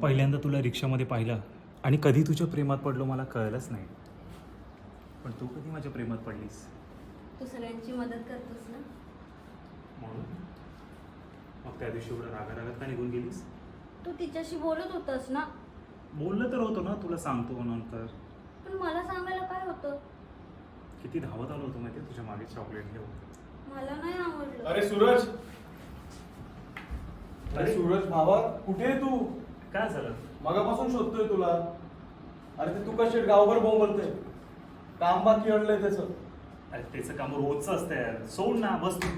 पहिल्यांदा तुला रिक्षामध्ये पाहिलं आणि कधी तुझ्या प्रेमात पडलो मला कळलंच नाही. पण तू कधी माझ्या प्रेमात पडलीस? तू सगळ्यांची मदत करतोस ना. म्हणून मग त्या दिवशी एवढं रागारागात का निघून गेलीस? तू तिच्याशी बोलत होतास ना. बोललं तर होतो ना, तुला सांगतो नंतर. पण मला सांगायला काय होतं? किती धावत आलो होतो माहिती तुझ्या मागे चॉकलेट घेऊन. मला नाही आवडलं. अरे सूरज, अरे अरे सूरज भावा, कुठे आहे तू? काय झालं? मगापासून शोधतोय तुला. अरे ते तू कशी गावभर बोंबलतोय, काम बाकी अडलंय त्याचं. अरे त्याचं काम रोजचं असतं यार, सोड ना, बस तू.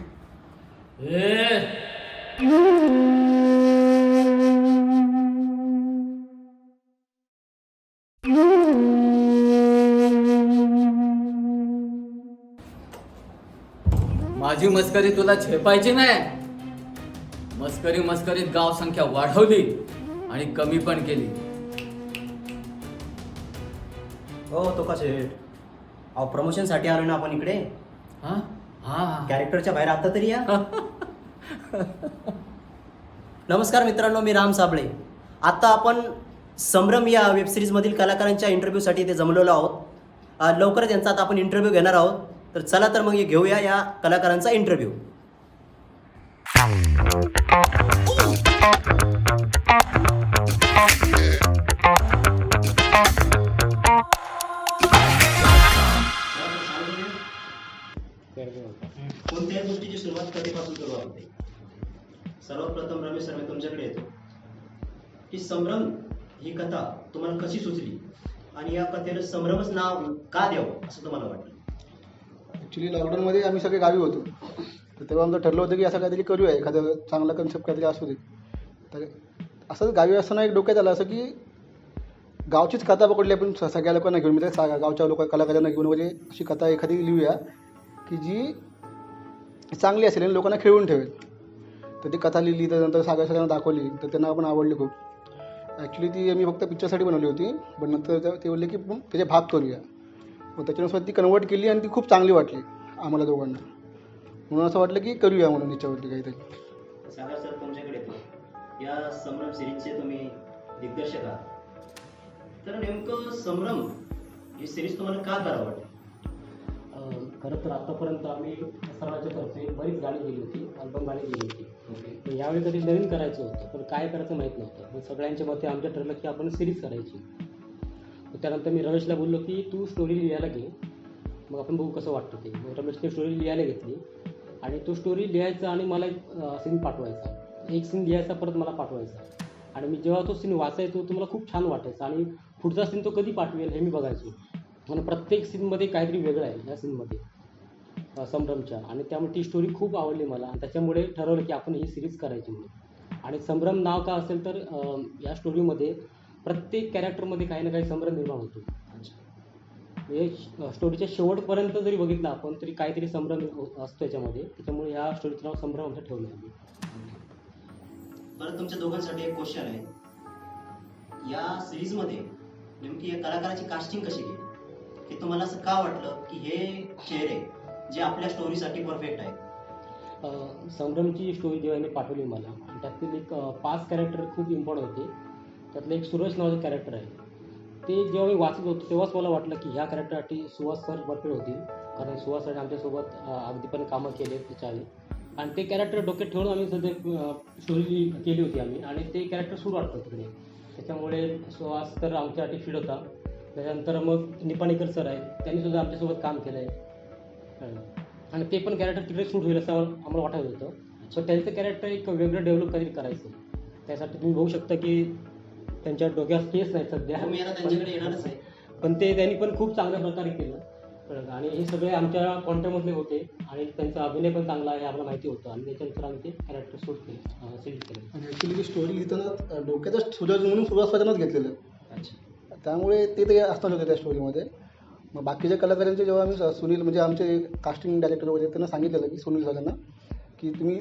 माझी मस्करी तुला झेपायची नाही. मस्करीत गाव संख्या वाढवली आणि कमी पण केली. हो तो का शेठ, अहो प्रमोशनसाठी आलो ना आपण इकडे. हा हा कॅरेक्टरच्या बाहेर आता तरी या. नमस्कार मित्रांनो, मी राम साबळे. आता आपण संभ्रम या वेबसिरीजमधील कलाकारांच्या इंटरव्ह्यूसाठी इथे जमलेलो आहोत. लवकरच यांचा आता आपण इंटरव्ह्यू घेणार आहोत. तर चला तर मग घेऊया या कलाकारांचा इंटरव्ह्यू. कोणत्याही गोष्टीची सुरुवात कधीपासून करू आपण? सर्वप्रथम रमेश सर, मी तुमच्याकडे येतो की संभ्रम ही कथा तुम्हाला कशी सुचली आणि या कथेला संभ्रमच नाव का द्यावं असं तुम्हाला वाटलं? ॲक्च्युली लॉकडाऊनमध्ये आम्ही सगळे गावी होतो, तर तेव्हा आमचं ठरलं होतं की असं काहीतरी करूया, एखादं चांगला कन्सेप्ट काहीतरी असू दे. तर असंच गावी असताना एक डोक्यात आलं असं की गावचीच कथा पकडली आपण सगळ्या लोकांना घेऊन, म्हणजे गावच्या कलाकारांना घेऊन वगैरे अशी कथा एखादी लिहूया की जी चांगली असेल आणि लोकांना खेळवून ठेवेल. तर ती कथा लिहिली, त्यानंतर सगळ्यांना दाखवली, तर त्यांना आपण आवडली खूप. ॲक्च्युली ती मी फक्त पिक्चरसाठी बनवली होती, पण नंतर ते बोलले की त्याचे भाग करूया. मग त्याच्यानुसार ती कन्वर्ट केली आणि ती खूप चांगली वाटली आम्हाला दोघांना. म्हणून असं वाटलं की करूया म्हणून याच्यावरती काहीतरी. सागर सर, तुमच्याकडे येतो. या संभ्रम सिरीजचे तुम्ही दिग्दर्शक आहात, तर नेमकं संभ्रम ही सिरीज तुम्हाला का करावं वाटतं? खरं तर आतापर्यंत आम्ही सर्वांच्या तर्फे बरीच गाणी गेली होती, अल्बम गाणी गेली होती. पण यावेळी कधी नवीन करायचं होतं, पण काय करायचं माहीत नव्हतं. पण सगळ्यांच्या मते आमच्या ठरलं की आपण सिरीज करायची. त्यानंतर मी रमेशला बोललो की तू स्टोरी लिहायला घे, मग आपण बघू कसं वाटतं ते. मग रमेशने स्टोरी लिहायला घेतली आणि तो स्टोरी लिहायचा आणि मला एक सीन पाठवायचा, एक सीन लिहायचा, परत मला पाठवायचा. आणि मी जेव्हा तो सीन वाचायचो तो मला खूप छान वाटायचा आणि पुढचा सीन तो कधी पाठवेल हे मी बघायचो. आणि प्रत्येक सीनमध्ये काहीतरी वेगळं आहे या सीनमध्ये संभ्रमच्या, आणि त्यामुळे ती स्टोरी खूप आवडली मला आणि त्याच्यामुळे ठरवलं की आपण ही सिरीज करायची म्हणून. आणि संभ्रम नाव का असेल तर या स्टोरीमध्ये प्रत्येक कॅरेक्टरमध्ये काही ना काही संभ्रम निर्माण होतो. म्हणजे स्टोरीच्या शेवटपर्यंत जरी बघितलं आपण तरी काहीतरी संभ्रम असतो त्याच्यामध्ये, त्याच्यामुळे या स्टोरीचं नाव संभ्रम असं ठेवलं आहे. बरं, तुमच्या दोघांसाठी एक क्वेश्चन आहे. या सिरीजमध्ये नेमकी या कलाकाराची कास्टिंग कशी केली, की तुम्हाला असं का वाटलं की हे चेहरे जे आपल्या स्टोरीसाठी परफेक्ट आहे? संभ्रमची स्टोरी जेव्हा मी पाठवली मला, आणि त्यातील एक 5 कॅरेक्टर खूप इम्पॉर्टंट होते. त्यातलं एक सुरेश नावाचं कॅरेक्टर आहे. ते जेव्हा मी वाचत होतो तेव्हाच मला वाटलं की ह्या कॅरेक्टरसाठी सुहास सर परफेक्ट होतील, कारण सुहास सर आमच्यासोबत अगदीपर्यंत कामं केले त्याच्या आधी. आणि ते कॅरेक्टर डोक्यात ठेवून आम्ही सध्या स्टोरी केली होती आम्ही, आणि ते कॅरेक्टर सूट वाटतं तिकडे. त्याच्यामुळे सुहास तर आमच्यासाठी फिट होता. त्याच्यानंतर मग निपाणीकर सर आहेत, त्यांनीसुद्धा आमच्यासोबत काम केलं आहे आणि ते पण कॅरेक्टर तिकडे सूट होईल असं आम्हाला वाटत होतं. सो त्यांचं कॅरेक्टर एक वेगळं डेव्हलप काहीतरी करायचं. त्यासाठी तुम्ही बघू शकता की त्यांच्या डोक्यात केस नाही सध्या, मी आता त्यांच्याकडे येणारच आहे. पण ते त्यांनी पण खूप चांगल्या प्रकारे केलं. आणि हे सगळे आमच्या कॉन्टॅक्टमधले होते आणि त्यांचा अभिनय पण चांगला आहे आपल्याला माहिती होतं, आणि त्याच्यानंतर आम्ही ते कॅरेक्टर शूट केले, सिलेक्ट केले. आणि ॲक्च्युली ती स्टोरी लिहिताना डोक्यातच सूरज म्हणून सुरुवातीपासूनच घेतलेलं. अच्छा. त्यामुळे ते असणार होते त्या स्टोरीमध्ये. मग बाकीच्या कलाकारांचे जेव्हा आम्ही सुनील, म्हणजे आमचे कास्टिंग डायरेक्टर वगैरे, त्यांना सांगितलेलं की सुनील सरांना की तुम्ही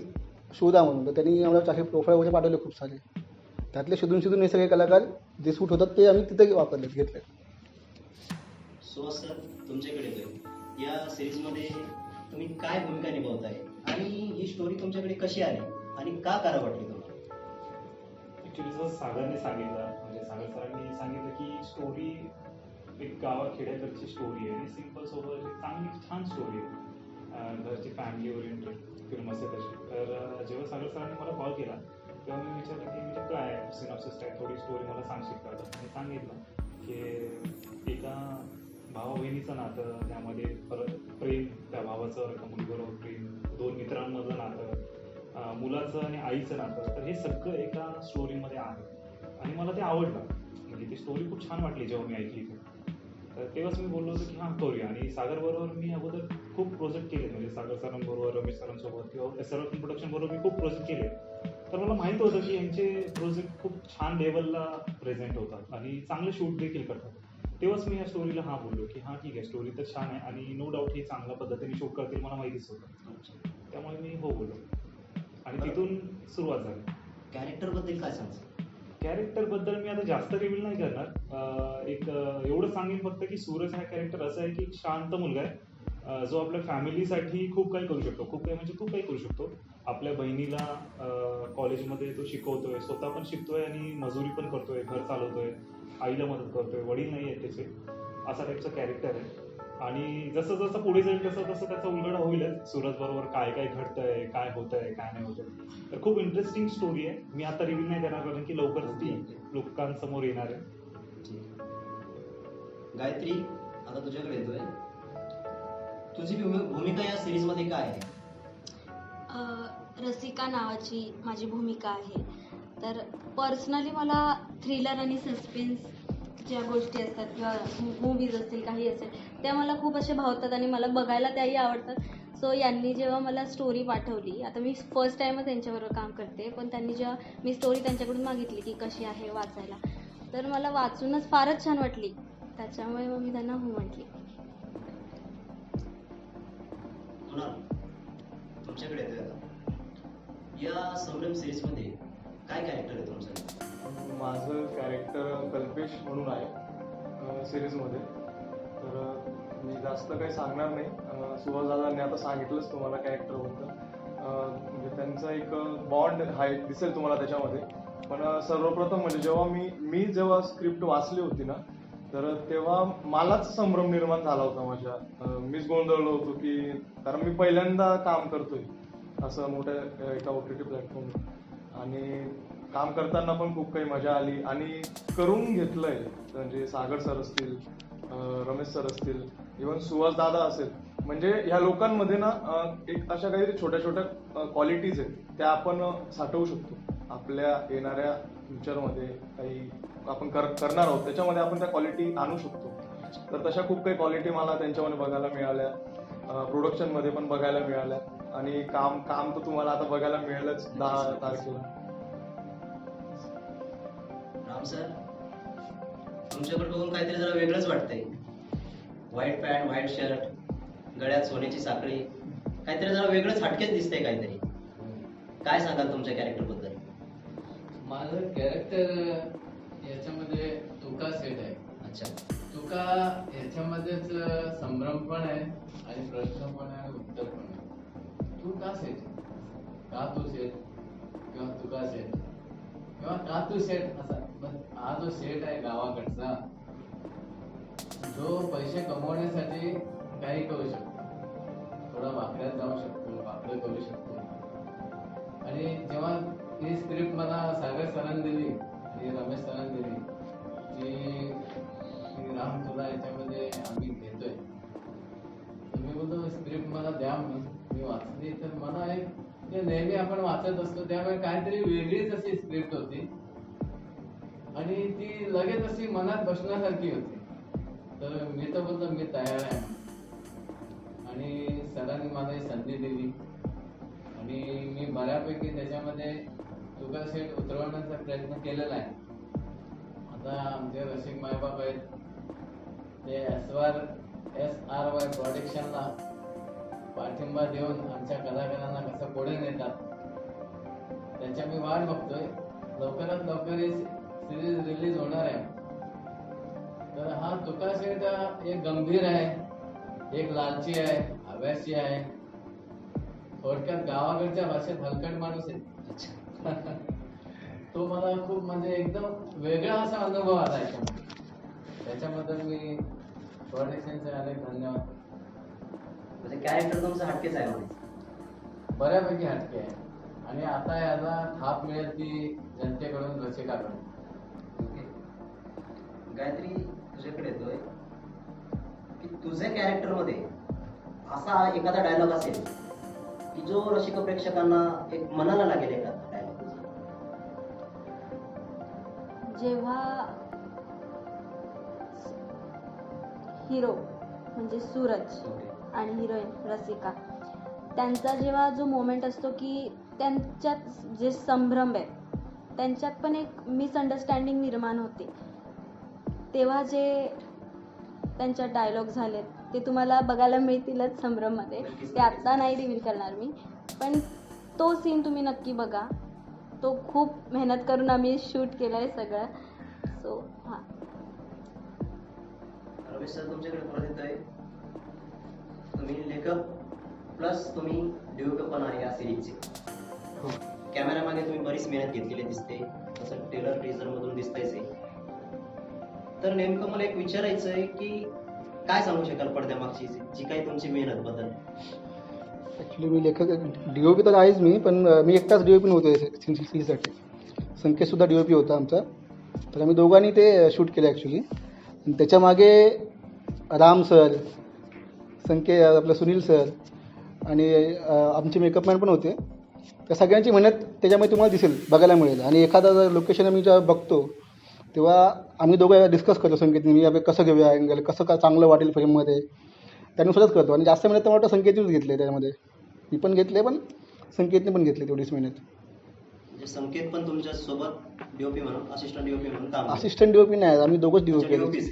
शोधा म्हणून. तर त्यांनी आम्हाला असे प्रोफाईल वगैरे पाठवले खूप सारे. त्यातले शोधून हे सगळे कलाकार जे सूट होतात ते आम्ही तिथे वापरले, घेतले. सुहास सर, तुमच्याकडे येतोय. या सिरीजमध्ये तुम्ही काय भूमिका निभावताय आणि ही स्टोरी तुमच्याकडे कशी आली आणि का करावं वाटली तुम्हाला? ॲक्च्युली जसं सागरने सांगितलं, म्हणजे सागर सरांनी सांगितलं की स्टोरी एक खेड्याकडची स्टोरी आहे आणि सिम्पल सोबत एक चांगली छान स्टोरी आहे. घरची फॅमिली ओरिएंटेड फिल्म असेल तशी. तर जेव्हा सागर सरांनी मला कॉल केला तेव्हा मी विचारलं की म्हणजे काय सिनॉप्सिस काय, थोडी स्टोरी मला सांगशील का? तर मी सांगितलं की एका भावा बहिणीचं नातं, त्यामध्ये परत प्रेम, त्या भावाचं एका मुलीबरोबर प्रेम, दोन मित्रांमधलं नातं, मुलाचं आणि आईचं नातं, तर हे सगळं एका स्टोरीमध्ये आहे आणि मला ते आवडलं. म्हणजे ती स्टोरी खूप छान वाटली जेव्हा मी ऐकली ती. तर तेव्हाच मी बोललो होतो की हां करूया. आणि सागरबरोबर मी अगोदर खूप प्रोजेक्ट केले, म्हणजे सागर सरांबरोबर, रमेश सरांसोबत किंवा सर्व फिल्म प्रोडक्शनबरोबर मी खूप प्रोजेक्ट केले. तर मला माहीत होतं की यांचे प्रोजेक्ट खूप छान लेवलला प्रेझेंट होतात आणि चांगले शूट देखील करतात. तेव्हाच मी या स्टोरीला हां बोललो की हां ठीक आहे, स्टोरी तर छान आहे आणि नो डाऊट ही चांगल्या पद्धतीने शूट करतील मला माहितीच होतं. त्यामुळे मी हो बोललो आणि तिथून सुरुवात झाली. कॅरेक्टरबद्दल काय सांगता? कॅरेक्टरबद्दल मी आता जास्त रिव्हील नाही करणार. एवढं सांगेन फक्त की सूरज हा कॅरेक्टर असं आहे की शांत मुलगा आहे, जो आपल्या फॅमिलीसाठी खूप काही करू शकतो. खूप काही करू शकतो. आपल्या बहिणीला कॉलेजमध्ये तो शिकवतोय, स्वतः पण शिकतोय आणि मजुरी पण करतोय, घर चालवतोय, आईला मदत करतोय, वडील नाही आहेत त्याचे, असा टाईपचं कॅरेक्टर आहे. आणि जसं जसं पुढे जाईल तसं तसं त्याचा उलगडा होईलच. सूरज बरोबर काय काय घडतंय, काय होतंय, काय नाही होतंय. तर खूप इंटरेस्टिंग स्टोरी आहे. मी आता रिव्हील नाही करणार कारण की लवकरच ती लोकांसमोर येणार आहे. गायत्री, आता तुझ्याकडे येतोय. तुझी भूमिका या सिरीज मध्ये काय आहे? रसिका नावाची माझी भूमिका आहे. तर पर्सनली मला थ्रिलर आणि सस्पेन्स ज्या गोष्टी असतात किंवा मूवीज असतील, काही असेल, त्या मला खूप असे भावतात आणि मला बघायला त्याही आवडतात. सो यांनी जेव्हा मला स्टोरी पाठवली, आता मी फर्स्ट टाईमच त्यांच्याबरोबर काम करते, पण त्यांनी जेव्हा मी स्टोरी त्यांच्याकडून मागितली की कशी आहे वाचायला, तर मला वाचूनच फारच छान वाटली. त्याच्यामुळे मग मी त्यांना हो म्हटली. कुणाल, तुमच्याकडे येतोय आता. या संभ्रम सिरीज मध्ये काय कॅरेक्टर आहे तुमचं? माझं कॅरेक्टर कल्पेश म्हणून आहे सिरीजमध्ये. तर मी जास्त काही सांगणार नाही. सुहासदादांनी आता सांगितलंच तुम्हाला कॅरेक्टरबद्दल. म्हणजे त्यांचा एक बॉन्ड आहे दिसेल तुम्हाला त्याच्यामध्ये. पण सर्वप्रथम म्हणजे जेव्हा स्क्रिप्ट वाचली होती ना, तर तेव्हा मलाच संभ्रम निर्माण झाला होता माझ्या. मीच गोंधळलो होतो की, कारण मी पहिल्यांदा काम करतोय असं मोठ्या एका OTT प्लॅटफॉर्मवर आणि काम करताना पण खूप काही मजा आली आणि करून घेतलंय. म्हणजे सागर सर असतील, रमेश सर असतील, इव्हन सुहास दादा असेल, म्हणजे ह्या लोकांमध्ये ना एक अशा काहीतरी छोट्या छोट्या क्वालिटीज आहेत, त्या आपण साठवू शकतो आपल्या येणाऱ्या फ्युचरमध्ये. काही आपण करणार आहोत त्याच्यामध्ये आपण त्या क्वालिटी आणू शकतो. तर तशा खूप काही क्वालिटी मला त्यांच्यामध्ये बघायला मिळाल्या, प्रोडक्शनमध्ये पण बघायला मिळाल्या आणि काम तर तुम्हाला आता बघायला मिळेलच 10 तारखेला. राम सर, तुमच्याकडे बघून काहीतरी जरा वेगळंच वाटतंय. व्हाईट पॅन्ट, व्हाईट शर्ट, गळ्यात सोन्याची साखळी, काहीतरी जरा वेगळंच हटकेच दिसतंय काहीतरी. काय सांगाल तुमच्या कॅरेक्टर बद्दल? माझं कॅरेक्टर याच्यामध्ये तुका सेट आहे. अच्छा. तुका याच्यामध्येच संभ्रम पण आहे आणि प्रश्न पण आहे आणि उत्तर पण आहे. तू का सेट, का तू सेट किंवा तुका सेट किंवा का तू सेट असा. हा जो सेट आहे गावाकडचा, जो पैसे कमवण्यासाठी काही करू शकतो, थोडा वाकड्यात जाऊ शकतो, वाकडं करू शकतो. आणि जेव्हा ही स्क्रिप्ट मला सागर सरांनी दिली आणि रमेश सरांनी दिली की राम तुला याच्यामध्ये आम्ही घेतोय, तर मी बोलतो स्क्रिप्ट मला द्या म्हणून. मी वाचली तर मला एक जे नेहमी आपण वाचत असतो त्यामुळे काहीतरी वेगळीच अशी स्क्रिप्ट होती आणि ती लगेच अशी मनात बसण्यासारखी होती. तर मी तर बोलतो मी तयार आहे आणि सरांनी मला ही संधी दिली आणि मी बऱ्यापैकी त्याच्यामध्ये तुका सेट उतरवण्याचा प्रयत्न केलेला आहे. आता आमचे रसिक मायबाप आहेत, ते SRY प्रोडक्शनला पाठिंबा देऊन आमच्या कलाकारांना कसं पुढे नेतात त्याच्या मी वाट बघतोय. लवकरात लवकर ही सिरीज रिलीज होणार आहे. तर हा तुका सेट एक गंभीर आहे, एक लालची आहे, हव्यासी आहे, थोडक्यात गावाकडच्या भाषेत हलकट माणूस आहे. तो तो मला खूप म्हणजे एकदम वेगळा असा अनुभव आला याच्यामध्ये. त्याच्याबद्दल मी प्रोडक्शनचे अनेक धन्यवाद. म्हणजे कॅरेक्टर तुमचं हटकेच आहे म्हणजे. बऱ्यापैकी हटके आहे आणि आता याला थाप मिळेल ती जनतेकडून, रसिकाकडून. गायत्री तुझ्याकडे येतोय की तुझ्या कॅरेक्टरमध्ये असा एखादा डायलॉग असेल की जो रसिक प्रेक्षकांना एक मनाला लागेल एखादा डायलॉग. जेव्हा हिरो म्हणजे सूरज आणि हिरोईन रसिका त्यांचा जेव्हा जो मोमेंट असतो की त्यांच्यात जे संभ्रम आहे त्यांच्यात पण एक मिसअंडरस्टँडिंग निर्माण होते, तेव्हा जे त्यांच्यात डायलॉग झालेत ते तुम्हाला बघायला मिळतीलच संभ्रममध्ये. ते आत्ता नाही रिव्हील करणार मी, पण तो सीन तुम्ही नक्की बघा. तो खूप मेहनत करून आम्ही शूट केलं आहे सगळं. सो हां. रमेश सर तुमच्याकडे परत येतोय. तुम्ही लेखक प्लस तुम्ही डिओपी पण आहे या सिरीजचे. कॅमेरा मागे तुम्ही बरीच मेहनत घेतलेली दिसते, तसं टेलर टीजर मधून दिसतंयच आहे. तर नेमकं मला एक विचारायचं आहे की काय सांगू शकाल पडद्यामागची जी काही तुमची मेहनत बद्दल? ॲक्च्युली मी लेखक DOP तर आहेच मी, पण मी एकटाच DOP नव्हतो सीरीजसाठी. संकेतसुद्धा DOP होता आमचा. तर आम्ही दोघांनी ते शूट केलं ॲक्च्युली. त्याच्यामागे राम सर, आपलं सुनील सर आणि आमचे मेकअपमॅन पण होते. त्या सगळ्यांची मेहनत त्याच्यामध्ये तुम्हाला दिसेल, बघायला मिळेल. आणि एखादा लोकेशन आम्ही जेव्हा बघतो तेव्हा आम्ही दोघं डिस्कस करतो संकेतने मी, अबे कसं घेऊया अँगल, कसं का चांगलं वाटेल फिल्ममध्ये, त्यानुसारच करतो. आणि जास्त मेहनत तर वाटतं संकेतनेच घेतले त्यामध्ये. मी पण घेतले, पण संकेतने पण घेतली तेवढीच मेहनत. म्हणजे संकेत पण तुमच्या सोबत DOP म्हणून, असिस्टंट DOP म्हणून काम करतो? असिस्टंट DOP नाही, आम्ही दोघंच DOP अच्छा, केले. DOP च.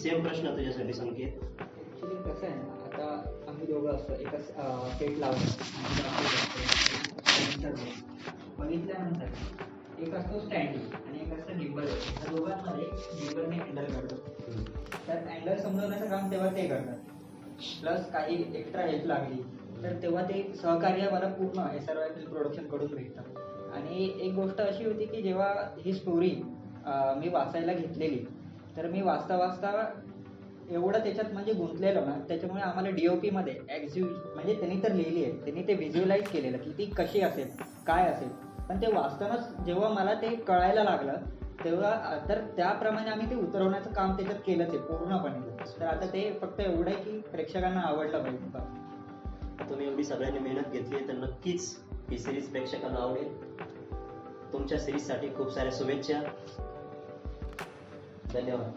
सेम प्रश्न तुझ्यासाठी संकेत. ॲक्च्युली कसं आहे ना, आता आम्ही दोघं असतो एका सेट लावतो बघितल्यानंतर एक असतो स्टँडिंग आणि एक असतं गिम्बल. त्या दोघांमध्ये गिम्बलने हँडल करतो. त्यात अँगल समजवण्याचं काम तेव्हा ते करतात. प्लस काही एक्स्ट्रा हेल्प लागली तर तेव्हा ते सहकार्य मला पूर्ण SRY फिल्म प्रोडक्शनकडून भेटतं. आणि एक गोष्ट अशी होती की जेव्हा ही स्टोरी मी वाचायला घेतलेली तर मी वाचता वाचता एवढं त्याच्यात म्हणजे गुंतलेलो ना, त्याच्यामुळे आम्हाला DOP मध्ये म्हणजे त्यांनी तर लिहिली आहे, त्यांनी ते व्हिज्युअलाइज केलेलं की ती कशी असेल, काय असेल. पण ते वाचतानाच जेव्हा मला ते कळायला लागलं तेव्हा तर त्याप्रमाणे आम्ही ते उतरवण्याचं काम त्याच्यात केलंच आहे पूर्णपणे. तर आता ते फक्त एवढं आहे की प्रेक्षकांना आवडलं पाहिजे. तुम्ही एवढी सगळ्यांनी मेहनत घेतली तर नक्कीच ही सिरीज प्रेक्षकांना आवडेल. तुमच्या सिरीजसाठी खूप साऱ्या शुभेच्छा. धन्यवाद.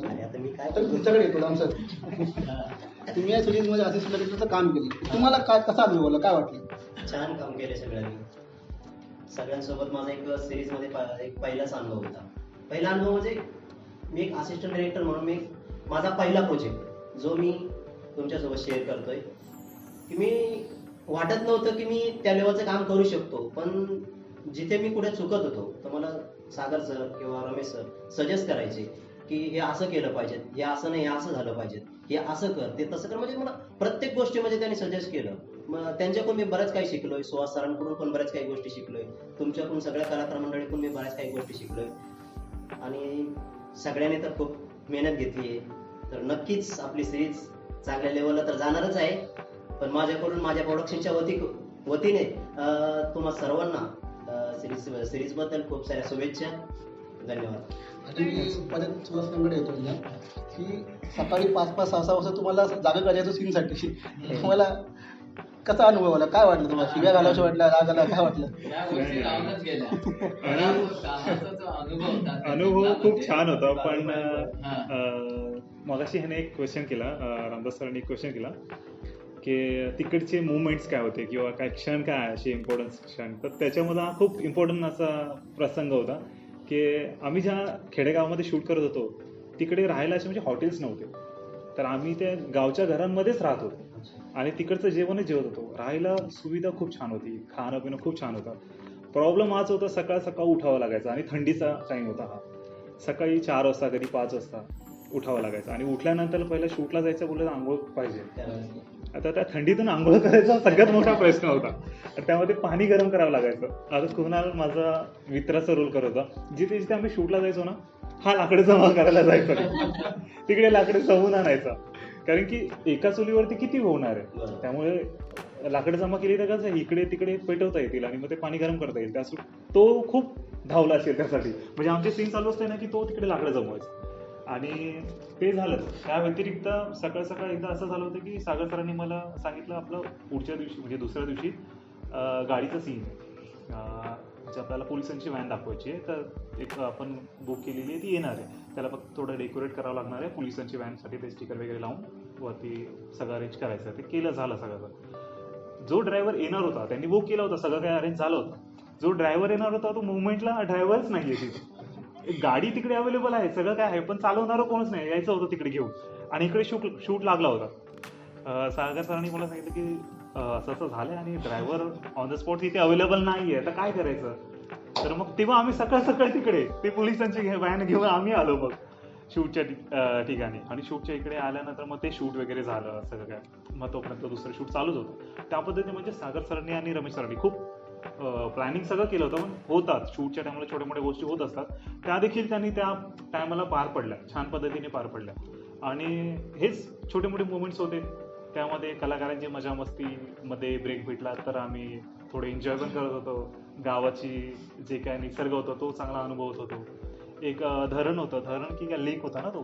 आणि आता मी काय तुमच्याकडे येतो राम सर. तुम्ही या सिरीजमध्ये असिस्टंट डायरेक्टरचं काम केलं, तुम्हाला काय कसा अनुभव आला, काय वाटलं? छान काम केले सगळ्यांनी. सगळ्यांसोबत माझा एक सिरीजमध्ये एक पहिलाच अनुभव होता. पहिला अनुभव म्हणजे मी एक असिस्टंट डायरेक्टर म्हणून मी माझा पहिला प्रोजेक्ट जो मी तुमच्यासोबत शेअर करतोय की मी वाटत नव्हतं की मी त्या लेवलचं काम करू शकतो. पण जिथे मी कुठे चुकत होतो तर मला सागर सर किंवा रमेश सर सजेस्ट करायचे की हे असं केलं पाहिजे, हे असं नाही, हे असं झालं पाहिजे, हे असं कर, ते तसं कर. म्हणजे मला प्रत्येक गोष्टीमध्ये त्यांनी सजेस्ट केलं. मग त्यांच्याकडून मी बऱ्याच काही शिकलोय. सुहास सरांकडून पण बऱ्याच काही गोष्टी शिकलोय. तुमच्याकडून सगळ्या कलाकार मंडळीकडून मी बऱ्याच काही गोष्टी शिकलोय. आणि सगळ्यांनी तर खूप मेहनत घेतली आहे. तर नक्कीच आपली सिरीज चांगल्या लेवलला तर जाणारच आहे. पण माझ्याकडून माझ्या प्रोडक्शनच्या वतीने तुम्हा सर्वांना सिरीजबद्दल खूप साऱ्या शुभेच्छा. धन्यवाद. परत सुहासकडे येतो की सकाळी 5-5, 6-6 वाजता तुम्हाला जागा करायचं सीनसाठी, तुम्हाला कसा अनुभव आला, काय वाटलं तुम्हाला? शिव्या घालावं वाटलं, राग आला, काय वाटलं? अनुभव खूप छान होता. पण मगाशी ह्याने एक क्वेश्चन केला, रामदास सरांनी एक क्वेश्चन केला की तिकडचे मुवमेंट्स काय होते किंवा काय क्षण काय असे इम्पॉर्टन्स क्षण. तर त्याच्यामध्ये हा खूप इम्पॉर्टंट असा प्रसंग होता की आम्ही ज्या खेडेगावामध्ये शूट करत होतो तिकडे राहायला असे म्हणजे हॉटेल्स नव्हते. तर आम्ही त्या गावच्या घरांमध्येच राहत होतो आणि तिकडचं जेवणच जेवत होतो. राहायला सुविधा खूप छान होती, खाणं पिणं खूप छान होतं. प्रॉब्लेम हाच होता, सकाळ उठावं लागायचं आणि थंडीचा टाईम होता हा. सकाळी 4 वाजता कधी 5 वाजता उठावं लागायचं आणि उठल्यानंतर पहिलं शूटला जायचं बोललं आंघोळ पाहिजे. आता त्या थंडीतून आंघोळ करायचा सगळ्यात मोठा प्रश्न होता. त्यामध्ये पाणी गरम करावं लागायचं. आता कुणाल माझा मित्राचा रोल करत होता. जिथे जिथे आम्ही शूटला जायचो ना, हा लाकडं जमा करायला जायचा. तिकडे लाकडे जमून आणायचा, कारण की एका चुलीवरती किती होणार आहे. त्यामुळे लाकडं जमा केली तर कसं इकडे तिकडे पेटवता येतील आणि मग ते पाणी गरम करता येईल. त्यासाठी तो खूप धावला असेल त्यासाठी. म्हणजे आमचे सीन चालू असते ना की तो तिकडे लाकडं जमवायचा. आणि ते झालं. त्या व्यतिरिक्त सकाळ सकाळ एकदा असं झालं होतं की सागर सरांनी मला सांगितलं आपलं पुढच्या दिवशी म्हणजे दुसऱ्या दिवशी गाडीचं सीन म्हणजे आपल्याला पोलिसांची व्हॅन दाखवायची आहे. तर एक आपण बुक केलेली आहे, ती येणार आहे. त्याला फक्त थोडं डेकोरेट करावं लागणार आहे पोलिसांची व्हॅनसाठी. ते स्टिकर वगैरे लावून वरती सगळं अरेंज करायचं आहे. ते केलं झालं सगळं. जो ड्रायव्हर येणार होता त्यांनी बुक केला होता, सगळं काय अरेंज झालं होतं. जो ड्रायव्हर येणार होता तो मुवमेंटला ड्रायव्हरच नाही आहे तिथे. गाडी तिकडे अवेलेबल आहे, सगळं काय आहे, पण चालवणारं कोणच नाही. यायचं होतं तिकडे घेऊन आणि इकडे शूट लागला होता. सागर सरांनी मला सांगितलं की असं असं झालंय आणि ड्रायव्हर ऑन द स्पॉट तिथे अवेलेबल नाही आहे, तर काय करायचं. तर मग तेव्हा आम्ही सकाळ सकाळ तिकडे ते पोलिसांची व्हॅन घेऊन आम्ही आलो मग शूटच्या ठिकाणी. आणि शूटच्या इकडे आल्यानंतर मग ते शूट वगैरे झालं सगळं काय. मग तोपर्यंत दुसरं शूट चालूच होतं. त्या पद्धतीने म्हणजे सागर सरांनी आणि रमेश सरांनी खूप प्लॅनिंग सगळं केलं होतं. पण होतात शूटच्या टायमाला छोट्या मोठ्या गोष्टी होत असतात, त्या देखील त्यांनी त्या टायमाला पार पडल्या, छान पद्धतीने पार पडल्या. आणि हेच छोटे मोठे मुवमेंट्स होते. त्यामध्ये कलाकारांची मजा मस्तीमध्ये ब्रेक भेटला तर आम्ही थोडे एन्जॉय पण करत होतो. गावाची जे काय निसर्ग होता तो चांगला अनुभवत होतो. एक धरण होतं, धरण की काय लेक होता ना तो,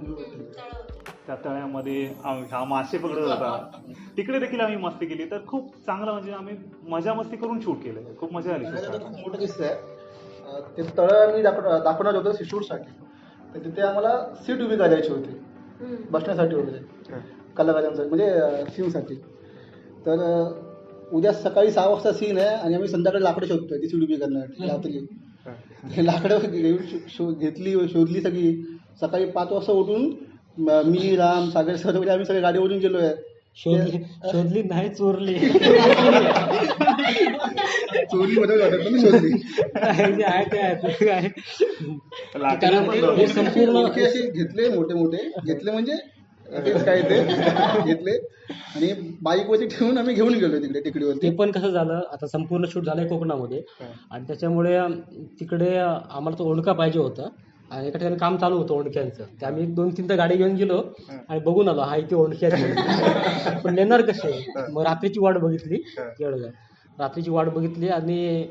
त्या तळ्यामध्ये हा मासे पकडत होता. तिकडे देखील आम्ही मस्ती केली. तर खूप चांगलं म्हणजे आम्ही मजा मस्ती करून शूट केलं. खूप मजा आली. खूप मोठं किस्सा आहे. ते तळं मी दाखवणार होतं शूटसाठी. तर तिथे आम्हाला सीट उभी करायची होती बसण्यासाठी वगैरे कलाकारांसाठी, म्हणजे सीनसाठी. तर उद्या सकाळी 6 वाजता सीन आहे आणि आम्ही संध्याकाळी लाकडं शोधतोय ती सीट उभी करण्यासाठी रात्री. लाकडं घेऊन घेतली, शोधली सगळी. सकाळी 5 वाजता उठून मी, राम, सागर सर वगैरे आम्ही सगळे गाडीवरून गेलोय. शोधली नाही, चोरली. चोरी बदल वाटत पण शोधली. संपूर्ण असे घेतले मोठे घेतले म्हणजे तेच काय ते घेतले आणि बाईकवरती ठेवून आम्ही घेऊन गेलो तिकडे टेकडीवरती. ते पण कसं झालं, आता संपूर्ण शूट झालंय कोकणामध्ये आणि त्याच्यामुळे तिकडे आम्हाला तो ओंडका पाहिजे होता आणि एका ठिकाणी काम चालू होतं ओंडक्यांचं. ते आम्ही 2-3 गाडी घेऊन गेलो आणि बघून आलो हा इथे ओंडके आहेत. पण नेणार कसे. मग रात्रीची वाट बघितली, रात्रीची वाट बघितली आणि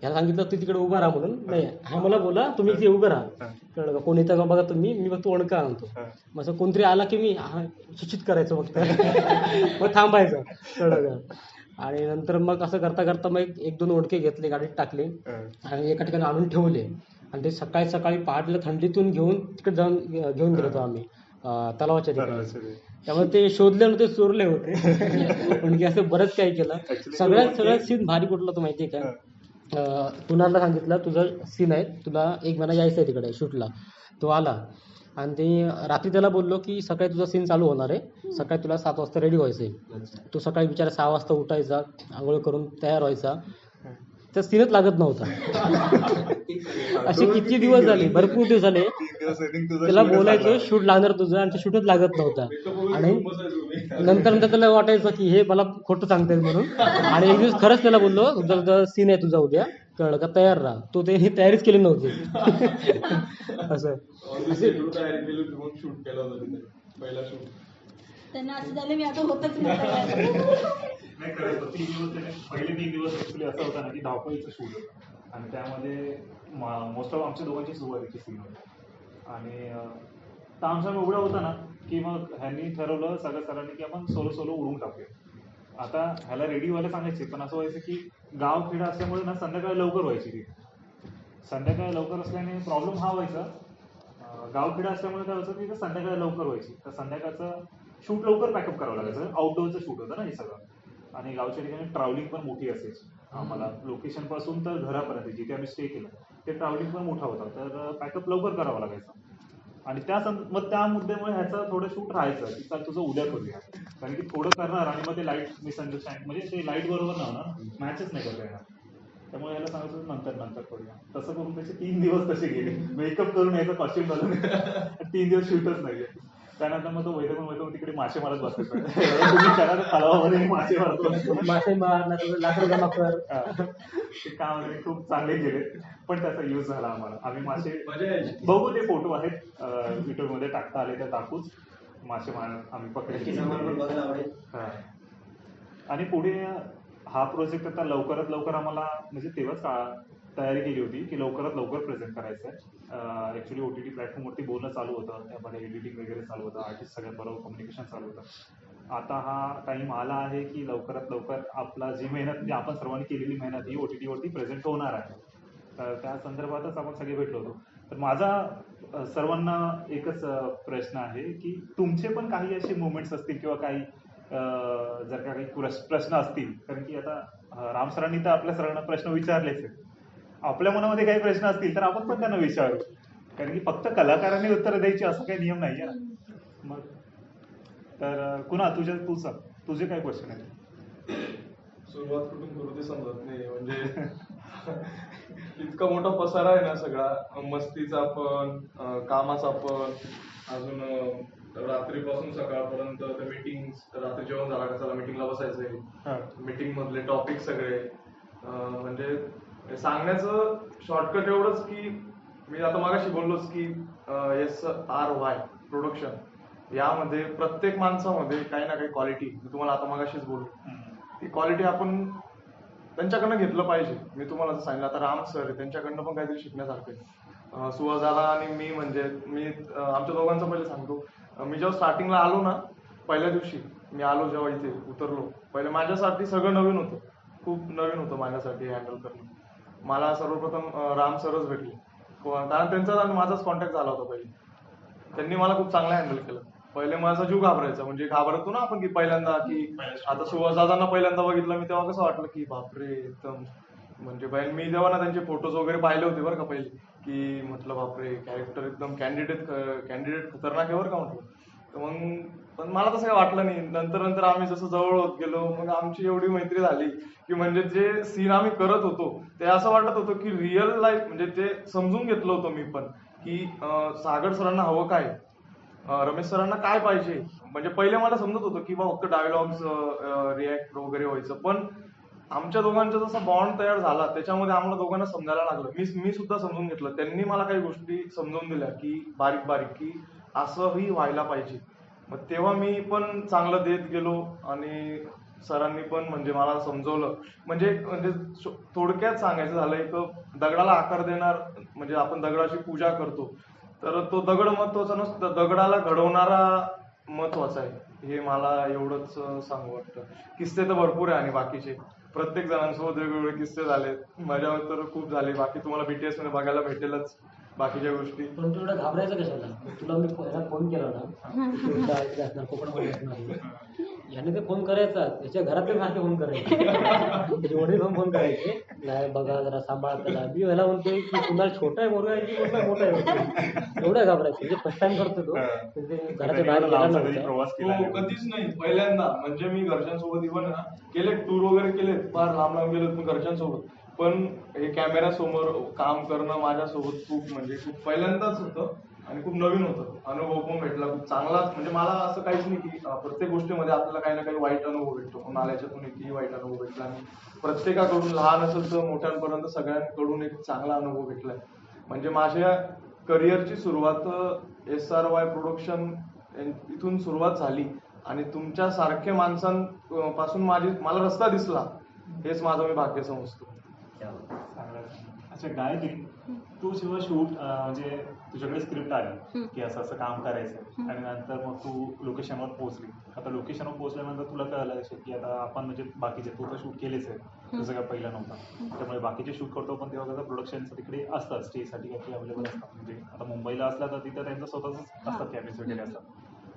ह्याला सांगितलं तू तिकडे उभा राहा म्हणून. नाही, हा मला बोला तुम्ही इथे उभं राहा, कळलं का. कोणी इथं बघा तुम्ही, मी फक्त ओंडका आणतो. मग असं कोणतरी आला की मी सूचित करायचं फक्त. मग थांबायचं, कळलं का. आणि नंतर मग असं करता करता मग 1-2 ओंडके घेतले, गाडीत टाकले आणि एका ठिकाणी आणून ठेवले. आणि ते सकाळी पहाटेला थंडीतून घेऊन तिकडे जाऊन घेऊन गेलो होतो आम्ही तलावाच्या ठिकाणी. त्यामुळे ते शोधले आणि ते चोरले होते. म्हणजे असं बरंच काही केलं. सगळ्यात सीन भारी कुठला तो माहिती आहे का. कुणाला सांगितलं तुझं सीन आहे, तुला 1 महिना यायचं आहे तिकडे शूटला. तो आला आणि ते रात्री त्याला बोललो की सकाळी तुझा सीन चालू होणार आहे, सकाळी तुला 7 वाजता रेडी व्हायचं आहे. तो सकाळी बिचारा 6 वाजता उठायचा, आंघोळ करून तयार व्हायचा. तर सीनच लागत नव्हता. असे किती दिवस झाले, भरपूर दिवस झाले त्याला बोलायचं शूट लागणार तुझं आणि ते शूटच लागत नव्हता. आणि नंतर त्याला वाटायचं की हे मला खोटं सांगताय म्हणून. आणि एक दिवस खरंच त्याला बोललो तुझा सीन आहे तुझा उद्या, कळलं का, तयार राहा. तो ते तयारीच केली नव्हती. असं त्यांना असं झालं मी आता होतच नाही. नाही करायचं. 3 दिवस पहिले 3 दिवस ऍक्च्युली असं होतं ना की धावपळीचं शूट होतं आणि त्यामध्ये मोस्ट ऑफ आमच्या दोघांची सुरुवातीची सीन होती. आणि तामझाम एवढा होता ना की मग ह्यांनी ठरवलं सागर सरांनी की आपण सोलो उडून टाकूया. आता ह्याला रेडी व्हायला सांगायचे, पण असं व्हायचं की गावखेडा असल्यामुळे ना संध्याकाळी लवकर व्हायची ती. संध्याकाळी लवकर असल्याने प्रॉब्लेम हा व्हायचा, गावखेडा असल्यामुळे काय व्हायचं की संध्याकाळी लवकर व्हायची. तर संध्याकाळचं शूट लवकर पॅकअप करावं लागायचं. आउटडोअरचं शूट होतं ना हे सगळं. आणि गावच्या ठिकाणी ट्रॅव्हलिंग पण मोठी असायची आम्हाला. लोकेशन पासून तर घरापर्यंत जिथे आम्ही स्टे केलं ते ट्रॅव्हलिंग पण मोठा होता. तर पॅकअप लवकर करावा लागायचा. आणि मग त्या मुद्द्यामुळे ह्याचं थोडं शूट राहायचं की चाल तुझं उद्या करूया, कारण की थोडं करणार आणि मग ते लाईट मिसअंडरस्टँड म्हणजे ते लाईट बरोबर नाही होणार, मॅचच नाही करता येणार. त्यामुळे याला सांगायचं नंतर करूया. तसं करून त्याचे 3 दिवस तसे गेले. मेकअप करून यायचं, कॉस्ट्युम घालून 3 दिवस शूटच नाही. त्यानंतर मग तो वैद्य तिकडे मासे मारत बसायचा. तुम्ही चला तर तलावामध्ये मासे मारतो. मासे मारणार लाकडं जमा कर. ते काम वगैरे खूप चांगले गेले, पण त्याचा यूज झाला आम्हाला. आम्ही मासे मजा यायची. बघू, ते फोटो आहेत युट्यूबमध्ये टाकता आले तर टाकूच. मासे मार आम्ही नक्कीच पकडले. आम्हाला पण बघायला आवडेल. हा. आणि पुढे हा प्रोजेक्ट आता लवकरात लवकर आम्हाला म्हणजे तेव्हाच तयारी केली होती की लवकरात लवकर प्रेझेंट करायचं आहे. ॲक्च्युली OTT प्लॅटफॉर्मवरती बोलणं चालू होतं, त्यामध्ये एडिटिंग वगैरे चालू होतं, आर्टिस्ट सगळ्यांबरोबर कम्युनिकेशन चालू होतं. आता हा टाईम आला आहे की लवकरात लवकर आपला जी मेहनत म्हणजे आपण सर्वांनी केलेली मेहनत ही OTT वरती प्रेझेंट होणार आहे. तर त्या संदर्भातच आपण सगळे भेटलो होतो. तर माझा सर्वांना एकच प्रश्न आहे की तुमचे पण काही असे मुवमेंट्स असतील किंवा काही जर का काही प्रश्न असतील, कारण की आता राम सरांनी तर आपल्या सरांना प्रश्न विचारलेच आहेत. आपल्या मनामध्ये काही प्रश्न असतील तर आपण पण त्यांना विचारू, कारण की फक्त कलाकारांनी उत्तर द्यायची असं काही नियम नाही आहे. मग तर कुणा तुझे काय क्वेश्चन आहेत? सुरुवात कुठून करू ते समजत नाही. म्हणजे इतका मोठा पसारा आहे ना सगळा, मस्तीचा पण, कामाचा पण, अजून रात्रीपासून सकाळपर्यंत ते मीटिंग, रात्री जेवण झाला का चला मीटिंगला बसायचंय, मीटिंग मधले टॉपिक सगळे, म्हणजे सांगण्याचं शॉर्टकट एवढंच की मी आता मागाशी बोललोच की SRY प्रोडक्शन यामध्ये प्रत्येक माणसामध्ये काही ना काही क्वालिटी, मी तुम्हाला आता मागाशीच बोललो, ती क्वालिटी आपण त्यांच्याकडनं घेतलं पाहिजे. मी तुम्हाला जर सांगितलं आता राम सर आहे, त्यांच्याकडनं पण काहीतरी शिकण्यासारखं आहे. सुहासदादा आणि मी म्हणजे मी आमच्या दोघांचं पहिले सांगतो. मी जेव्हा स्टार्टिंगला आलो ना, पहिल्या दिवशी मी आलो जेव्हा इथे उतरलो, पहिले माझ्यासाठी सगळं नवीन होतं, खूप नवीन होतं माझ्यासाठी हँडल करणं. मला सर्वप्रथम राम सरच भेटले, कारण त्यांचा आणि माझाच कॉन्टॅक्ट झाला होता पहिले. त्यांनी मला खूप चांगलं हँडल केलं. पहिले माझा जीव घाबरायचा, म्हणजे घाबरतो ना आपण की पहिल्यांदा, की आता सुहासदादांना पहिल्यांदा बघितलं मी तेव्हा कसं वाटलं की बापरे एकदम, म्हणजे मी जेव्हा ना त्यांचे फोटोज वगैरे पाहिले होते बरं का पहिले, की म्हटलं बापरे कॅरेक्टर एकदम कॅन्डिडेट खतरनाक आहे बरं का म्हटलं. तर मग पण मला तसं काही वाटलं नाही. नंतर आम्ही जसं जवळ होत गेलो मग आमची एवढी मैत्री झाली की म्हणजे जे सीन आम्ही करत होतो ते असं वाटत होतं की रिअल लाईफ, म्हणजे ते समजून घेतलं होतं मी पण की सागर सरांना हवं काय, रमेश सरांना काय पाहिजे. म्हणजे पहिले मला समजत होतं की फक्त डायलॉग्स रिॲक्ट वगैरे व्हायचं, पण आमच्या दोघांचा जसा बॉन्ड तयार झाला त्याच्यामध्ये आम्हाला दोघांना समजायला लागलं. मी सुद्धा समजून घेतलं, त्यांनी मला काही गोष्टी समजून दिल्या की बारीक बारीक की असंही व्हायला पाहिजे. मग तेव्हा मी पण चांगलं देत गेलो आणि सरांनी पण म्हणजे मला समजवलं. म्हणजे थोडक्यात सांगायचं झालं, एक दगडाला आकार देणार, म्हणजे आपण दगडाची पूजा करतो तर तो दगड महत्वाचा नसतो, दगडाला घडवणारा महत्वाचा आहे. हे मला एवढंच सांगू वाटतं. किस्से तर भरपूर आहे आणि बाकीचे प्रत्येक जणांसोबत वेगवेगळे किस्से झाले, मजा तर खूप झाली. बाकी तुम्हाला BTS मध्ये बघायला भेटेलच बाकीच्या गोष्टी. पण तुला घाबरायचं कशाला, तुला मी फोन केला ना कोकणामध्ये असणार याने ते फोन करायचा, त्याच्या घरातले सारखे फोन करायचे, त्याचे वडील फोन करायचे, नाही बघा जरा सांभाळा त्याला. मी ह्याला म्हणतोय की तुम्हाला छोटा आहे मुलगा आहे की मोठा आहे, एवढं घाबरायचं. म्हणजे फर्स्ट टाइम करतो तो, घराच्या बाहेर गेला नव्हता. कधीच नाही, पहिल्यांदा. म्हणजे मी घरच्यांसोबत इव्हन ना केले, टूर वगैरे केले, फार लांब लांब गेलो मी घरच्यांसोबत, पण हे कॅमेरा समोर काम करणं माझ्यासोबत खूप म्हणजे खूप पहिल्यांदाच होतं आणि खूप नवीन होतं. अनुभव पण भेटला खूप चांगला. म्हणजे मला असं काहीच नाही की प्रत्येक गोष्टीमध्ये आपल्याला काही ना काही वाईट अनुभव भेटतो, पण मला याच्यातून एकही वाईट अनुभव भेटला नाही. प्रत्येकाकडून लहान असेल तर मोठ्यांपर्यंत सगळ्यांकडून एक चांगला अनुभव भेटलाय. म्हणजे माझ्या करिअरची सुरुवात SRY प्रोडक्शन इथून सुरुवात झाली आणि तुमच्या सारख्या माणसांपासून मला रस्ता दिसला, हेच माझं मी भाग्य समजतो. अच्छा गायत्री, तू जेव्हा शूट म्हणजे तुझ्याकडे स्क्रिप्ट आली की असं असं काम करायचं आणि नंतर मग तू लोकेशनवर पोहोचली. आता लोकेशनवर पोहोचल्यानंतर तुला कळलं असेल की आता आपण म्हणजे बाकीचे तू तर शूट केलेच आहे, तुझं काय पहिला नव्हता, त्यामुळे बाकीचे शूट करतो पण तेव्हा कसं प्रोडक्शनचं तिकडे असतात, स्टेसाठी काही अवेलेबल असतात. म्हणजे आता मुंबईला असला तर तिथं त्यांचं स्वतःच असतात कॅबिन्स वगैरे असतात.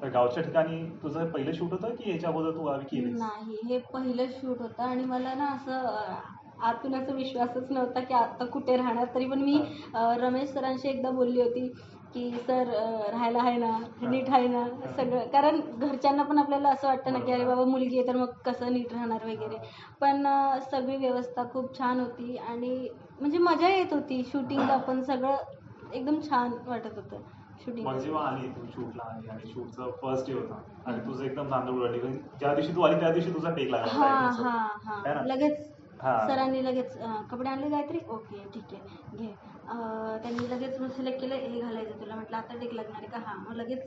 तर गावच्या ठिकाणी तुझं पहिलं शूट होतं की याच्या अगोदर तू गावी केलं? नाही, हे पहिलं शूट होतं आणि मला ना असं आतून असं विश्वासच नव्हता की आता कुठे राहणार. तरी पण मी रमेश सरांशी एकदा बोलली होती की सर राहायला आहे ना, नीट आहे ना सगळं. कारण घरच्यांना पण आपल्याला असं वाटतं ना की अरे बाबा मुलगी आहे तर मग कसं नीट राहणार वगैरे. पण सगळी व्यवस्था खूप छान होती आणि म्हणजे मजा येत होती शूटिंगला पण, सगळं एकदम छान वाटत होतं. शूटिंग. मग जेव्हा आली तू शूटला आली आणि शूटचा फर्स्ट डे होता आणि तुझं एकदम तांदूळ उडली, म्हणजे ज्या दिवशी तू आली त्या दिवशी तुझा टेक लागला हा director चा. हा है हा ना? लगेच हा. सरांनी लगेच कपडे आणले गायत्री, ओके ठीक आहे घे. त्यांनी लगेच मग सिलेक्ट केलं हे घालायचं तुला, म्हटलं आता टेक लागणार आहे का, हां. मग लगेच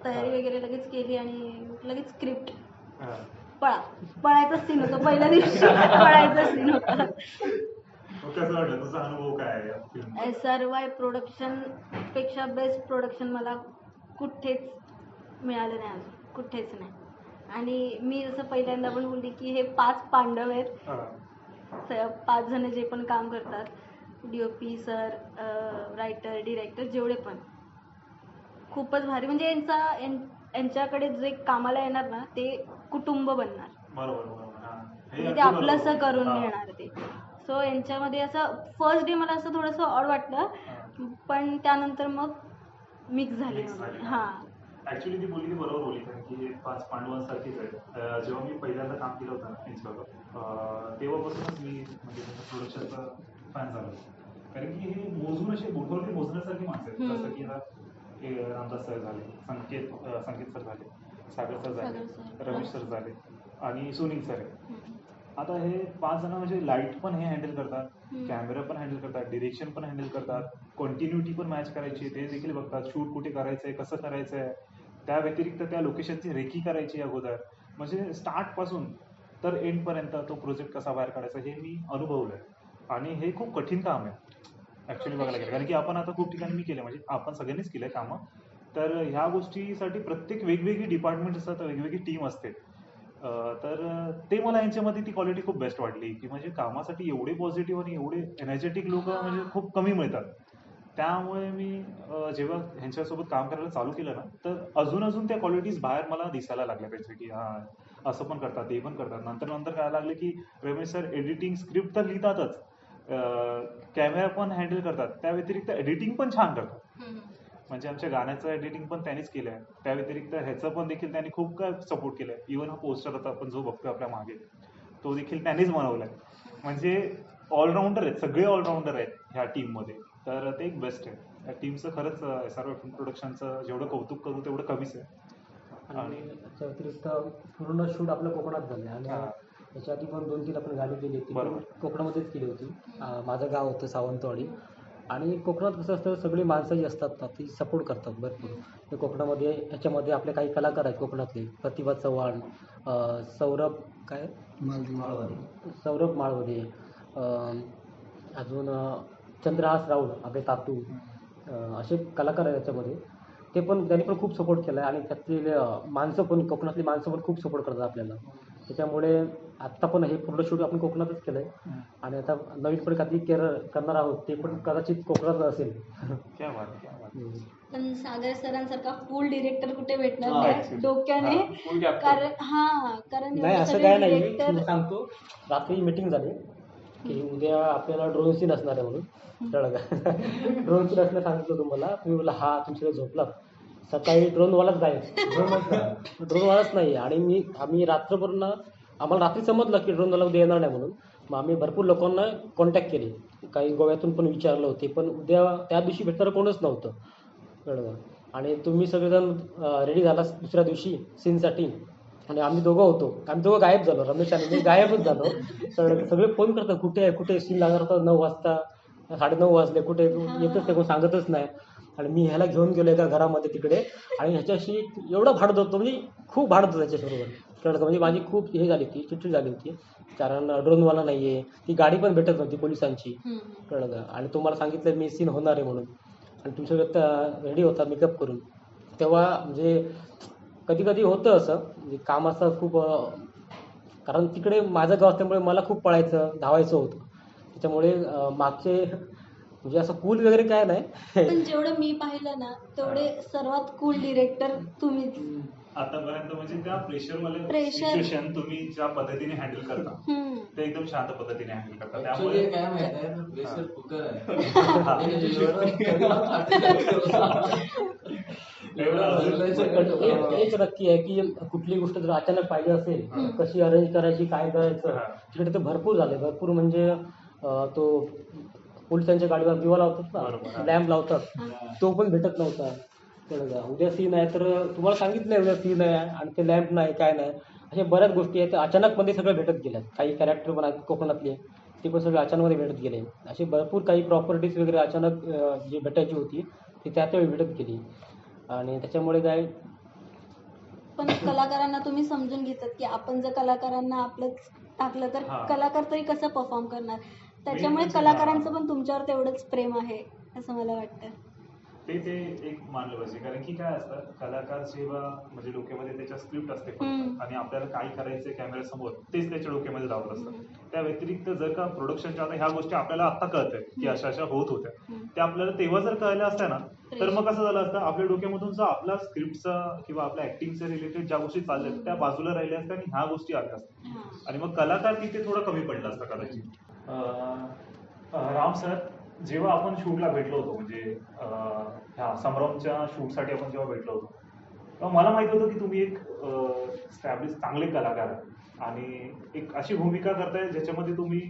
तयारी वगैरे लगेच केली आणि लगेच स्क्रिप्ट हा. पळायचा सीन होता पहिल्या दिवशी पळायचा सीन होता. मग कसं वाटलं, तुझा अनुभव काय आहे या film? SRY प्रोडक्शन पेक्षा बेस्ट प्रोडक्शन मला कुठेच मिळालं नाही अजून, कुठेच नाही. आणि मी जसं पहिल्यांदा पण बोलली की हे 5 पांडव आहेत, हा. 5 जण जे पण काम करतात, DOP सर, रायटर, डिरेक्टर, जेवढे पण खूपच भारी. म्हणजे यांच्याकडे जे कामाला येणार ना ते कुटुंब बनणार, बरोबर बरोबर. हा. हे म्हणजे ते अगदी आपलंसं बरोबर. करून हा. घेणार ते. सो यांच्यामध्ये असं फर्स्ट डे मला असं थोडंसं ऑड वाटलं, पण त्यानंतर मग मिक्स झाले. Mix झाले. हां. ऍक्च्युली ती बोलली ती बरोबर बोलली, कारण की हे 5 पांडवांसारखीच आहेत. जेव्हा मी पहिल्यांदा काम केलं होतं ना यांच्यावर, तेव्हापासूनच मी म्हणजे प्रोडक्शनचा फॅन झालो. कारण की हे मोजून असे बोटावरती मोजण्यासारखी माणसं आहेत. जसं की आता हे रामदास सर झाले, संकेत सर झाले, सागर सर झाले, सागर सर. रमेश सर झाले आणि सुनील सर आहे. आता हे 5 जण म्हणजे लाईट पण हे हँडल करतात, कॅमेरा पण हँडल करतात, डिरेक्शन पण हँडल करतात, कंटिन्युटी पण मॅच करायची ते देखील बघतात, शूट कुठे करायचंय, कसं करायचंय, त्या व्यतिरिक्त त्या लोकेशनची रेकी करायची अगोदर, म्हणजे स्टार्ट पासून तर एंड पर्यंत तो प्रोजेक्ट कसा बाहेर काढायचा हे मी अनुभवलंय. आणि हे खूप कठीण काम आहे ऍक्च्युली बघायला गेलं, कारण की आपण आता खूप ठिकाणी मी केलं, म्हणजे आपण सगळ्यांनीच केलंय कामं. तर ह्या गोष्टीसाठी प्रत्येक वेगवेगळी डिपार्टमेंट असतात, वेगवेगळी टीम असते. तर ते मला यांच्यामध्ये ती क्वालिटी खूप बेस्ट वाटली, की म्हणजे कामासाठी एवढे पॉझिटिव्ह आणि एवढे एनर्जेटिक लोक म्हणजे खूप कमी मिळतात. त्यामुळे मी जेव्हा ह्यांच्यासोबत काम करायला चालू केलं ना, तर अजून त्या क्वालिटीज बाहेर मला दिसायला लागल्या पाहिजे, की हां असं पण करतात, ते पण करतात. नंतर काय लागलं की रमेश सर एडिटिंग स्क्रिप्ट तर लिहितातच, कॅमेरा पण हँडल करतात, त्या व्यतिरिक्त एडिटिंग पण छान करतात. म्हणजे आमच्या गाण्याचं एडिटिंग पण त्यांनीच केलं आहे, त्या व्यतिरिक्त ह्याचं पण देखील त्यांनी खूप काय सपोर्ट केलं आहे. इव्हन हा पोस्टर होता आपण जो बघतोय आपल्या मागे, तो देखील त्यांनीच बनवला आहे. म्हणजे ऑलराऊंडर आहेत, सगळे ऑलराऊंडर आहेत ह्या टीममध्ये. तर ते एक बेस्ट आहे. या टीमचं खरंच SRY फिल्म प्रोडक्शनचं जेवढं कौतुक करू तेवढं कमीच आहे. आणि त्याच्या व्यतिरिक्त पूर्ण शूट आपलं कोकणात झालं आणि त्याच्या आधी पण 2-3 आपण गाणी केली होती, बरोबर. कोकणामध्येच केली होती. माझं गाव होतं सावंतवाडी. आणि कोकणात कसं असतं, सगळी माणसं जी असतात ना ती सपोर्ट करतात भरपूर. ते कोकणामध्ये ह्याच्यामध्ये आपले काही कलाकार आहेत कोकणातले, प्रतिभा चव्हाण, सौरभ सौरभ माळवदे, अजून चंद्रहास राऊळ, आपले तातू, असे कलाकार आहेत याच्यामध्ये. त्यांनी पण खूप सपोर्ट केला आहे आणि त्यातली माणसं पण, कोकणातली माणसं पण खूप सपोर्ट करतात आपल्याला. त्याच्यामुळे आत्ता पण हे पूर्ण शूट आपण कोकणातच केलं आहे आणि आता नवीन पण काहीतरी करणार आहोत, ते पण कदाचित कोकणात असेल. क्या बात आहे, क्या बात आहे. पण सागर सरांसारखा फुल डिरेक्टर कुठे भेटणार हा, नाही actually. डोक्याने. हा, full captain. कारण नाही एवढे असं सगळे काय नाही, director- मी सांगतो. रात्री मीटिंग झाली की उद्या आपल्याला ड्रोन सीन असणार आहे म्हणून, कळलं का? ड्रोन सीन असणं सांगितलं तुम्हाला, तुम्ही बोला हा तुमच्या झोपलात. सकाळी ड्रोनवालाच जायचं, ड्रोनवालाच नाही. आणि आम्ही रात्रभर आम्हाला रात्री समजलं की ड्रोनवाला उद्या येणार नाही म्हणून. मग आम्ही भरपूर लोकांना कॉन्टॅक्ट केले, काही गोव्यातून पण विचारलं होते, पण उद्या त्या दिवशी भेटणारं कोणच नव्हतं, कळलं. आणि तुम्ही सगळेजण रेडी झाला दुसऱ्या दिवशी सीनसाठी आणि आम्ही दोघं गायब झालो, रमेश आणि मी गायबच झालो. सगळे फोन करतात कुठे सीन लागणार होता, 9 वाजता 9:30 वाजले, कुठे येतच नाही, कोण सांगतच नाही. आणि मी ह्याला घेऊन गेलो एका घरामध्ये तिकडे आणि ह्याच्याशी एवढं भांडत होतो, म्हणजे खूप भांडत होतो त्याच्याबरोबर, कळलं. म्हणजे माझी खूप हे झाली होती, चिडचिड झाली होती, कारण ड्रोनवाला नाही आहे, ती गाडी पण भेटत नव्हती पोलिसांची, कळलं. आणि तुम्हाला सांगितलं मी सीन होणार आहे म्हणून आणि तुमचं रेडी होता मेकअप करून. तेव्हा म्हणजे कधी कधी होतं असं, म्हणजे कामाचं खूप, कारण तिकडे माझं गाव असल्यामुळे मला खूप पळायचं धावायचं होतं. त्याच्यामुळे मागचे म्हणजे असं कूल वगैरे काय नाही. पण जेवढं मी पाहिलं ना तेवढे सर्वात कूल डिरेक्टर तुम्हीच आतापर्यंत. म्हणजे त्या प्रेशरवाले Pressure. सिच्युएशन तुम्ही ज्या पद्धतीने हँडल करता ते एकदम शांत पद्धतीने हँडल करता. Actually त्यामुळे काय माहिती आहे, प्रेशर कुकर आहे. एक नक्की आहे की कुठली गोष्ट जर अचानक पाहिजे असेल, कशी अरेंज करायची, काय करायचं, तिकडे ते भरपूर झाले. भरपूर म्हणजे तो पोलिसांच्या गाडीवर दिवा लावतात ना, लॅम्प लावतात, तो पण भेटत नव्हता. कळलं का? उद्या सीन आहे तर तुम्हाला सांगितलं उद्या सीन आहे आणि ते लॅम्प नाही काय नाही अशा बऱ्याच गोष्टी आहेत अचानकमध्ये सगळं भेटत गेल्या. काही कॅरेक्टर पण आहेत कोकणातले ते पण सगळे अचानकमध्ये भेटत गेले. असे भरपूर काही प्रॉपर्टीज वगैरे अचानक जी भेटायची होती ती त्यावेळी भेटत गेली आणि त्याच्यामुळे काय पण कलाकारांना तुम्ही समजून घेतात की आपण जर कलाकारांना आपलंच टाकलं तर हा. कलाकार तरी कसं परफॉर्म करणार. त्याच्यामुळे म्हणजे कलाकारांचं पण तुमच्यावर तेवढंच प्रेम आहे असं मला वाटतं. ते एक मानलं पाहिजे, कारण की काय असतं, कलाकार जेव्हा म्हणजे डोक्यामध्ये त्याच्या स्क्रिप्ट असते फक्त, हम्म. आणि आपल्याला काय करायचंय कॅमेऱ्यासमोर तेच त्याच्या डोक्यामध्ये धावत असतं. हम्म. त्या व्यतिरिक्त जर का प्रोडक्शनच्या आता ह्या गोष्टी आपल्याला आता कळत आहेत की अशा अशा होत होत्या, हम्म. त्या आपल्याला तेव्हा जर कळल्या असत्या ना तर मग कसं झालं असतं, आपल्या डोक्यामधून जो आपला स्क्रिप्टचा किंवा आपल्या ऍक्टिंगच्या रिलेटेड ज्या गोष्टी चालल्या आहेत त्या बाजूला राहिल्या असत्या आणि ह्या गोष्टी आल्या असत्या हा. आणि मग कलाकार तिथे थोडं कमी पडला असता कदाचित. राम सर, जेव्हा आपण शूटला भेटलो होतो म्हणजे ह्या संभ्रमच्या शूटसाठी आपण जेव्हा भेटलो होतो तेव्हा मला माहित होतं की तुम्ही एक स्टॅब्लिश चांगले कलाकार आहे आणि एक अशी भूमिका करताय ज्याच्यामध्ये तुम्ही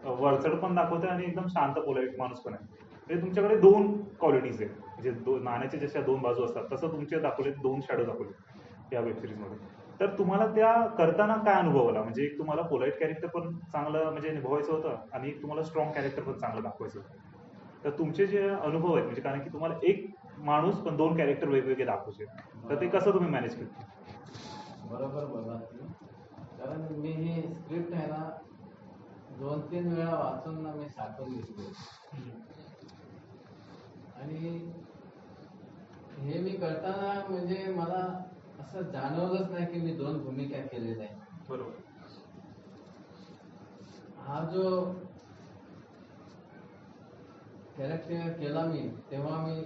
वरचढ पण दाखवताय आणि एकदम शांत पोलाईट माणूस पण आहे. म्हणजे तुमच्याकडे दोन क्वालिटीज आहेत, म्हणजे नाण्याच्या जशा दोन बाजू असतात तसं तुमचे दाखवले दोन शॅडो दाखवले या वेबसिरीजमध्ये. तर तुम्हाला त्या करताना काय अनुभव आला, म्हणजे एक तुम्हाला पोलाईट कॅरेक्टर पण चांगलं म्हणजे निभवायचं होतं आणि एक तुम्हाला स्ट्रॉंग कॅरेक्टर पण चांगलं दाखवायचं होतं. तर तुमचे जे अनुभव आहेत म्हणजे कारण की तुम्हाला एक माणूस पण दोन कॅरेक्टर वेगवेगळे दाखवायचे, तर ते कसं तुम्ही मॅनेज केलं? बरोबर बोला तुम्ही. कारण मी ही स्क्रिप्ट आहे ना 2-3 वेळा वाचून ना मी साठवून घेतली आणि हे मी करताना म्हणजे मला असं जाणवलंच नाही की मी 2 भूमिका केलेल्या आहेत. बरोबर. हा जो कॅरेक्टर केला मी तेव्हा मी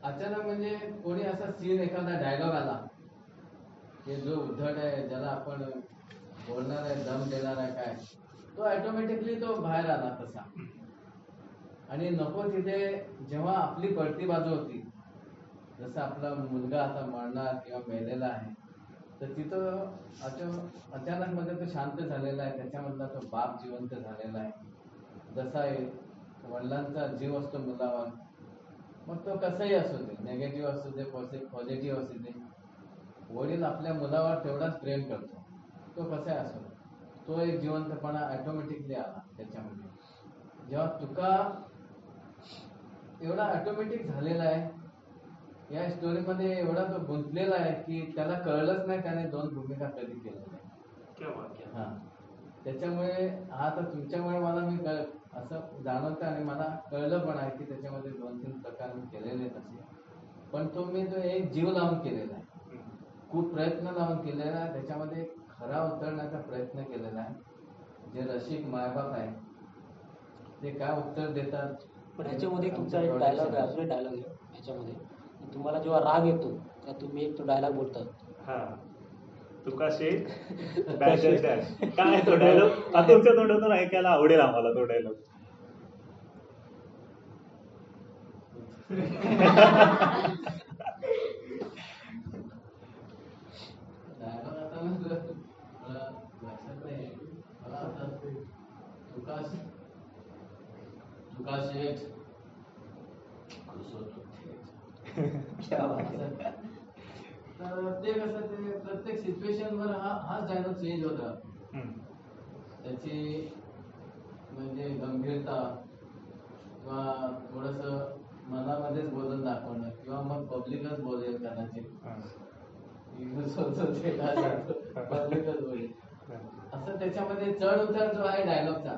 अचानक म्हणजे कोणी असा सीन एखादा डायलॉग आला की जो उद्धट आहे ज्याला आपण बोलणार आहे दम देणार आहे काय तो ऑटोमॅटिकली तो बाहेर आला तसा. आणि नको तिथे जेव्हा आपली पडती बाजू होती जसं आपला मुलगा आता मरणार किंवा मेलेला आहे तर तिथं अचानक मध्ये तो शांत झालेला आहे, त्याच्यामधला तो बाप जिवंत झालेला आहे. जसा आहे वडिलांचा जीव असतो मुलावर, मग तो कसाही असू दे, नेगेटिव्ह असू दे पॉझिटिव्ह असू दे, वडील आपल्या मुलावर तेवढाच प्रेम करतो, तो कसाही असू दे. तो एक जिवंतपणा ऑटोमॅटिकली आला त्याच्यामध्ये. जेव्हा तुका एवढा ऑटोमॅटिक झालेला आहे या स्टोरीमध्ये, एवढा तो गुंतलेला आहे की त्याला कळलंच नाही त्याने 2 भूमिका कधी केलेल्या आहेत. हा, त्याच्यामुळे हा तर तुमच्यामुळे मला मी असं जाणवतं आणि मला कळलं पण आहे की त्याच्यामध्ये 2-3 प्रकार मी केलेले आहेत असे. पण तो मी तो एक जीव लावून केलेला आहे, खूप प्रयत्न लावून केलेला आहे, त्याच्यामध्ये खरा उतरण्याचा प्रयत्न केलेला आहे. जे रसिक मायबाप आहे ते काय उत्तर देतात. पण ह्याच्यामध्ये तुमचा एक डायलॉग आहे, अजून एक डायलॉग आहे ह्याच्यामध्ये. तुम्हाला जेव्हा राग येतो त्या तुम्ही एक तो डायलॉग बोलतात, हा, तुका शेख डॅश डॅश डॅश. काय तो डायलॉग आता तुमच्या तोंडातून ऐकायला आवडेल आम्हाला तो डायलॉग. डायलॉग आता मला लक्षात नाही. मला आता तुका शेठ तर ते कसं ते प्रत्येक सिच्युएशनवर हाच डायलॉग चेंज होत राहतो. त्याची म्हणजे गंभीरता किंवा थोडंसं मनामध्येच बोलून दाखवणं किंवा मग पब्लिकच बोलेल कदाचित, पब्लिकच बोलेल असं. त्याच्यामध्ये चढ उतार जो आहे डायलॉगचा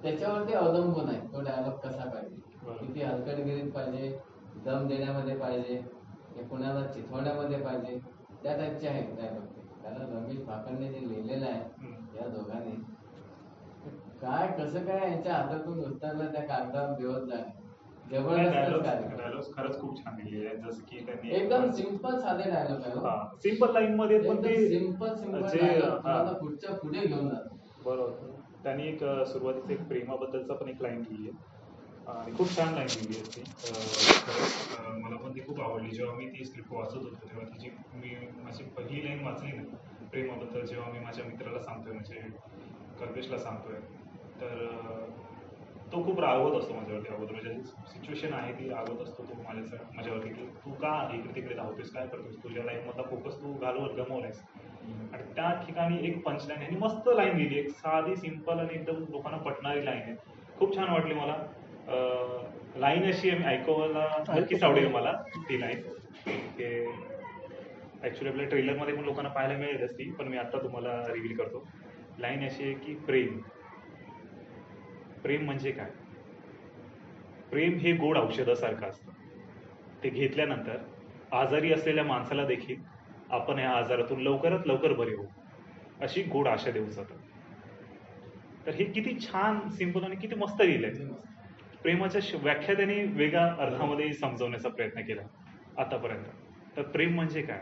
त्याच्यावरती अवलंबून आहे तो डायलॉग कसा पाहिजे, किती हलकटगिरीत पाहिजे, दम देण्यामध्ये पाहिजे, कुणाला चिथवण्यामध्ये पाहिजे, त्या टाईपचे आहेत डायलॉग ते. कारण रमेश भाकरने जे लिहिलेलं आहे या दोघांनी, काय कसं काय यांच्या हातातून उतरलं त्या कागदावर बेवत झालं. जबरदस्त डायलॉग खरंच खूप छान लिहिले आहेत. जसं की त्यांनी एकदम सिंपल साधे डायलॉग आहे, सिंपल लाईन मध्ये पण ते सिंपल पुढच्या पुढे घेऊन जातो. बरोबर. त्यांनी एक सुरुवातीचं एक प्रेमाबद्दलचा पण एक लाईन लिहिली आहे आणि खूप छान लाईन लिहिली आहे ती. मला पण ती खूप आवडली. जेव्हा मी ती स्क्रिप्ट वाचत होतो तेव्हा तिची मी माझी पहिली लाईन वाचली ना प्रेमाबद्दल, जेव्हा मी माझ्या मित्राला सांगतोय म्हणजे कल्पेशला सांगतोय, तर तो खूप रागवत असतो माझ्यावरती अगोदर, म्हणजे सिच्युएशन आहे ती रागवत असतो तो माझ्यावरती की तू का इकडे तिकडे धावतोस, काय करतोस, तुझ्या लाईफमधला फोकस तू घालवत गमवलायस. आणि त्या ठिकाणी एक पंचलाईन ह्यांनी मस्त लाईन दिली, एक साधी सिंपल आणि एकदम लोकांना पटणारी लाईन आहे. खूप छान वाटली मला. लाईन अशी आहे, मी ऐकवायला नक्कीच आवडेल मला ती लाईन. की ॲक्च्युली आपल्या ट्रेलरमध्ये पण लोकांना पाहायला मिळेलच ती, पण मी आत्ता तुम्हाला रिव्हील करतो. लाईन अशी आहे की प्रेम म्हणजे काय? प्रेम हे गोड औषधासारखं असतं. ते घेतल्यानंतर आजारी असलेल्या माणसाला देखील आपण या आजारातून लवकरात लवकर बरे होऊ अशी गोड आशा देऊ जातात. तर हे किती छान, सिंपल आणि किती मस्त लिहिलंय. प्रेमाच्या व्याख्या त्यांनी वेगळ्या अर्थामध्ये समजवण्याचा प्रयत्न केला आतापर्यंत. तर प्रेम म्हणजे काय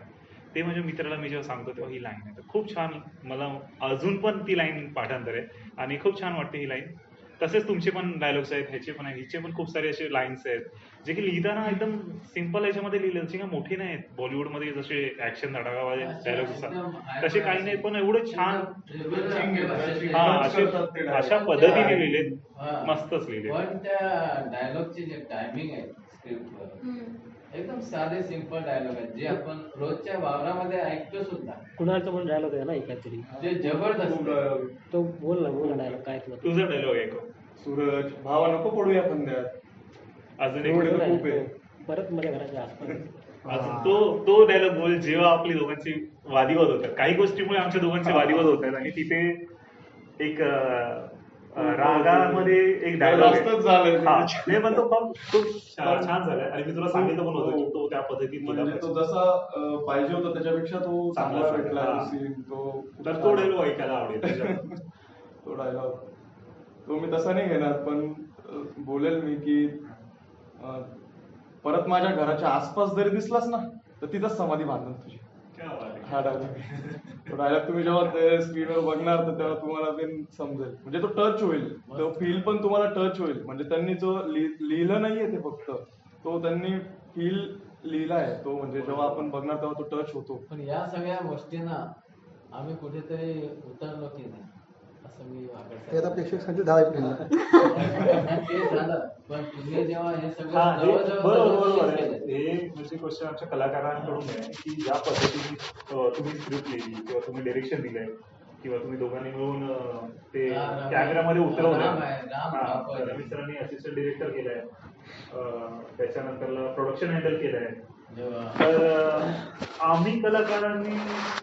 ते माझ्या मित्राला मी जेव्हा सांगतो तेव्हा ही लाईन आहे. तर खूप छान, मला अजून पण ती लाईन पाठांतर आहे आणि खूप छान वाटते ही लाईन. तसेच तुमचे पण डायलॉग्स आहेत, ह्याचे पण आहेत, हिचे पण खूप सारे असे लाईन्स आहेत जे की लिहिताना एकदम सिंपल याच्यामध्ये लिहिले, जसे काय मोठे नाही आहेत. बॉलिवूडमध्ये जसे ऍक्शन धडाकावाले डायलॉग्स असतात तसे काही नाही, पण एवढे छान अशा पद्धतीने लिहिलेत, मस्तच लिहिले. पण त्या डायलॉगचे जे टायमिंग आहे स्क्रिप्टवर एकदम साधे सिंपल डायलॉग आहेत जे आपण रोजच्या वावरामध्ये ऐकतो सुद्धा. कुणाचा पण डायलॉग आहे ना काहीतरी, जे जबरदस्त आहे. तो बोल ना डायलॉग काय तुला? तुझा डायलॉग ऐकव. सूरज भावा नको पडूया फंद्यात. अजून एवढं एक खूप आहे. परत माझ्या घराच्या आसपास अजून तो डायलॉग बोल जेव्हा आपली दोघांची वादिवाद होतात. काही गोष्टीमुळे आमच्या दोघांचे वादिवाद होतात आणि तिथे एक रागामध्ये एक डायलॉग नाही, पण तो खूप छान झालाय आणि मी तुला सांगितलं पण होतं की तो त्या पद्धतीत म्हणजे तो जसा पाहिजे होता त्याच्यापेक्षा तो चांगला भेटला सीन. तर तो डायलॉग ऐकायला आवडेल. तो डायलॉग तो मी तसा नाही घेणार, पण बोलेल मी की परत माझ्या घराच्या आसपास जरी दिसलास ना तर तिथंच समाधी बांधून तुझी. हा डायलॉग तुम्ही जेव्हा स्क्रीनवर बघणार तर तेव्हा तुम्हाला ते समजेल, म्हणजे तो टच होईल, तो फील पण तुम्हाला टच होईल. म्हणजे त्यांनी जो लिहिलं नाहीये ते फक्त तो त्यांनी फील लिहिला आहे तो, म्हणजे जेव्हा आपण बघणार तेव्हा तो टच होतो. पण या सगळ्या गोष्टींना आम्ही कुठेतरी उतरलो की नाही असं मी हे आता प्रेक्षकांची 10 एप्रिलला ते झालं. पण तुम्ही जेव्हा हे बरोबर हे म्हणजे गोष्ट आमच्या कलाकारांकडून आहे की ज्या पद्धतीने तुम्ही स्क्रिप्ट लिहिली किंवा तुम्ही डायरेक्शन दिलंय किंवा तुम्ही दोघांनी मिळून ते कॅमेरामध्ये उतरवलं. रवी सरांनी असिस्टंट डिरेक्टर केलाय, त्याच्यानंतर प्रोडक्शन हँडल केलंय. तर आम्ही कलाकारांनी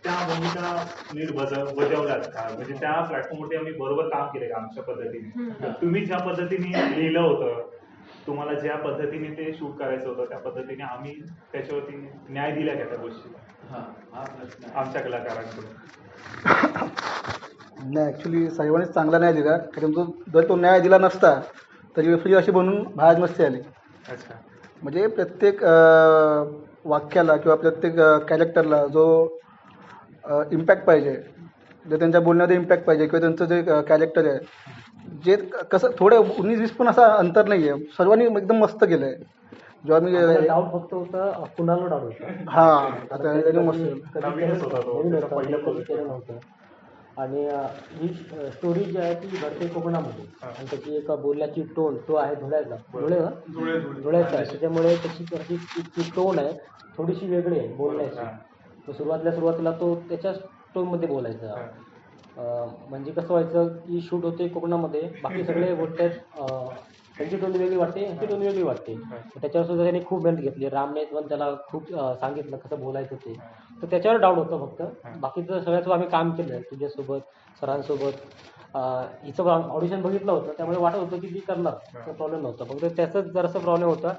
त्या भूमिका नीट बजावल्यात का, म्हणजे त्या प्लॅटफॉर्मवरती आम्ही बरोबर काम केलंय का आमच्या पद्धतीने? तुम्ही ज्या पद्धतीने लिहिलं होतं, तुम्हाला ज्या पद्धतीने ते शूट करायचं होतं त्या पद्धतीने आम्ही त्याच्यावरती न्याय दिला का त्या गोष्टीला आमच्या कलाकारांकडून? नाही, ऍक्च्युली सर्वांनीच चांगला न्याय दिला, कारण जर तो न्याय दिला नसता तरी वेबसिरीज अशी बनून बाहेर नसते आली. अच्छा, म्हणजे प्रत्येक वाक्याला किंवा प्रत्येक कॅरेक्टरला जो इम्पॅक्ट पाहिजे, जर त्यांच्या बोलण्यामध्ये इम्पॅक्ट पाहिजे किंवा त्यांचं जे कॅरेक्टर आहे जे कसं थोडं 19-20 पण असा अंतर नाही आहे, सर्वांनी एकदम मस्त केलं आहे. जेव्हा मी डाऊट फक्त होता कुणाला डाऊट होता. हां, आता एकदम मस्त केलं नव्हतं. आणि ही स्टोरी जी आहे ती घडते कोकणामध्ये आणि त्याची एक बोलण्याची टोन तो आहे धुळ्याचा आहे, त्याच्यामुळे त्याची टोन आहे थोडीशी वेगळी आहे बोलण्याची. तो सुरुवातीला तो त्याच्याच टोनमध्ये बोलायचा. म्हणजे कसं व्हायचं की शूट होते कोकणामध्ये, बाकी सगळे बोलतात त्यांची टोन वेगळी वाटते, यांची टोन वेगळी वाटते. त्याच्यावर सुद्धा त्यांनी खूप मेहनत घेतली. रामने पण त्याला खूप सांगितलं कसं बोलायचं ते, तर त्याच्यावर डाऊट होतं फक्त. बाकीचं सगळ्याचं आम्ही काम केलं तुझ्यासोबत, सरांसोबत. हिचं ऑडिशन बघितलं होतं त्यामुळे वाटत होतं की ती करणार, प्रॉब्लेम नव्हता. फक्त त्याचाच जरासा प्रॉब्लेम होता.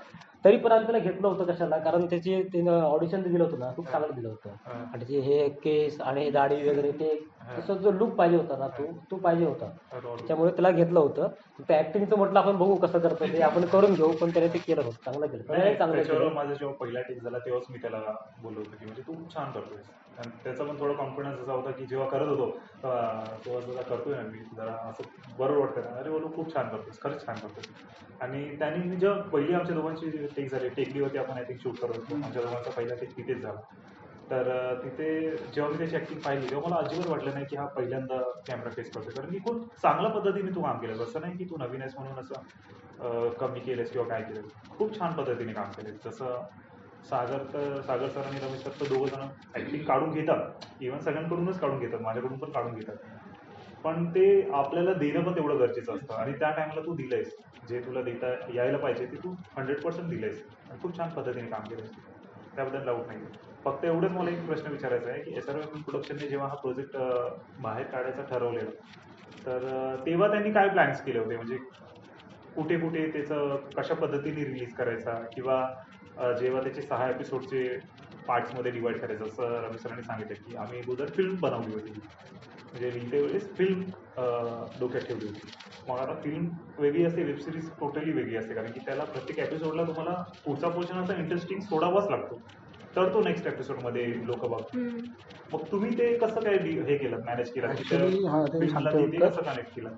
तरी पण आम्ही त्याला घेतलं होतं कशाला, कारण त्यानं ऑडिशन दिलं होतं ना खूप चांगलं दिलं होतं. आणि त्याचे हे केस आणि हे दाढी वगैरे ते तसं जो लुक पाहिजे होता ना तो पाहिजे होता, त्याच्यामुळे त्याला घेतलं होतं. त्या ऍक्टिंगचं म्हटलं आपण बघू कसं करतो ते, आपण करून घेऊ, पण त्याने ते केलं होतं, चांगलं केलं. माझा जेव्हा पहिला टेक झाला तेव्हाच मी त्याला बोललो होतो की म्हणजे तू खूप छान करतोय. आणि त्याचा पण थोडा कॉन्फिडन्स असा होता की जेव्हा करत होतो तेव्हा जरा करतोय ना मी जरा असं बरोबर वाटतं ना, अरे बोलू खूप छान करतोस, खरंच छान करतोस. आणि त्यांनी मी जेव्हा पहिली आमच्या दोघांची टेक झाली, टेकलीवरती आपण आय थिंक शूट करत होतो, आमच्या दोघांचा पहिला टेक तिथेच झाला. तर तिथे जेव्हा मी त्याची ऍक्टिंग पाहिली तेव्हा मला अजिबात वाटलं नाही की हा पहिल्यांदा कॅमेरा फेस करतोय, कारण की खूप चांगल्या पद्धतीने तू काम केलं. असं नाही की तू नवीन आहेस म्हणून असं कमी केलंस किंवा काय केलं. खूप छान पद्धतीने काम केलं. जसं सागर सर आणि रमेश सर तर दोघं जण ऍक्टिंग काढून घेतात, इव्हन सगळ्यांकडूनच काढून घेतात, माझ्याकडून पण काढून घेतात, पण ते आपल्याला देणं पण तेवढं गरजेचं असतं. आणि त्या टायमाला तू दिलंयस, जे तुला देता यायला पाहिजे ते तू 100% दिलंयस आणि खूप छान पद्धतीने काम केलंयस, त्याबद्दल डाऊट नाही. फक्त एवढंच मला एक प्रश्न विचारायचा आहे की SRM फिल्म प्रोडक्शनने जेव्हा हा प्रोजेक्ट बाहेर काढायचा ठरवलेला, तर तेव्हा त्यांनी काय प्लॅन्स केले होते, म्हणजे कुठे कुठे त्याचं कशा पद्धतीने रिलीज करायचा, किंवा जेव्हा त्याचे 6 एपिसोडचे पार्ट्समध्ये डिवाइड करायचं, असं रमेश सरांनी सांगितलं की आम्ही अगोदर फिल्म बनवली होती, म्हणजे लिहिते वेळेस फिल्म डोक्यात ठेवली होती. मग आता फिल्म वेगळी असते, वेब सिरीज टोटली वेगळी असते, कारण की त्याला प्रत्येक एपिसोडला तुम्हाला पुढचा पोर्शन असा इंटरेस्टिंग सोडावाच लागतो, तर तो नेक्स्ट एपिसोडमध्ये लोक बघतात. मग तुम्ही ते कसं काय हे केलं, मॅनेज केलं, Actually, हां, ते फिल्मला सांगतो ते का? कसं कनेक्ट केलं?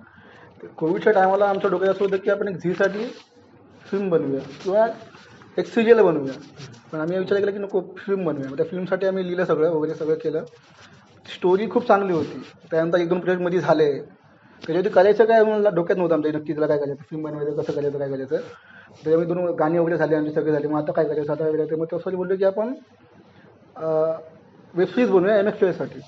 कोविडच्या टायमाला आमच्या डोक्यात असं होतं की आपण एक झीसाठी फिल्म बनवूया किंवा एक सिरियल बनवूया, पण आम्ही विचार केला की नको फिल्म बनवूया. त्या फिल्मसाठी आम्ही लिहिलं सगळं वगैरे सगळं केलं. स्टोरी खूप चांगली होती. त्यानंतर 1-2 प्रोजेक्टमध्ये झाले. त्याच्यावरती करायचं काय मला डोक्यात नव्हतं आमच्या, नक्की त्याला काय करायचं, फिल्म बनवायचं, कसं करायचं, काय करायचं. त्याच्यामध्ये 2 गाणी वगैरे झाले, आमचे सगळे झाले. मग आता काय करायचं, आता करायचं. मग तसं बोललो की आपण वेब सिरीज बनवूया MX प्लेअरसाठी.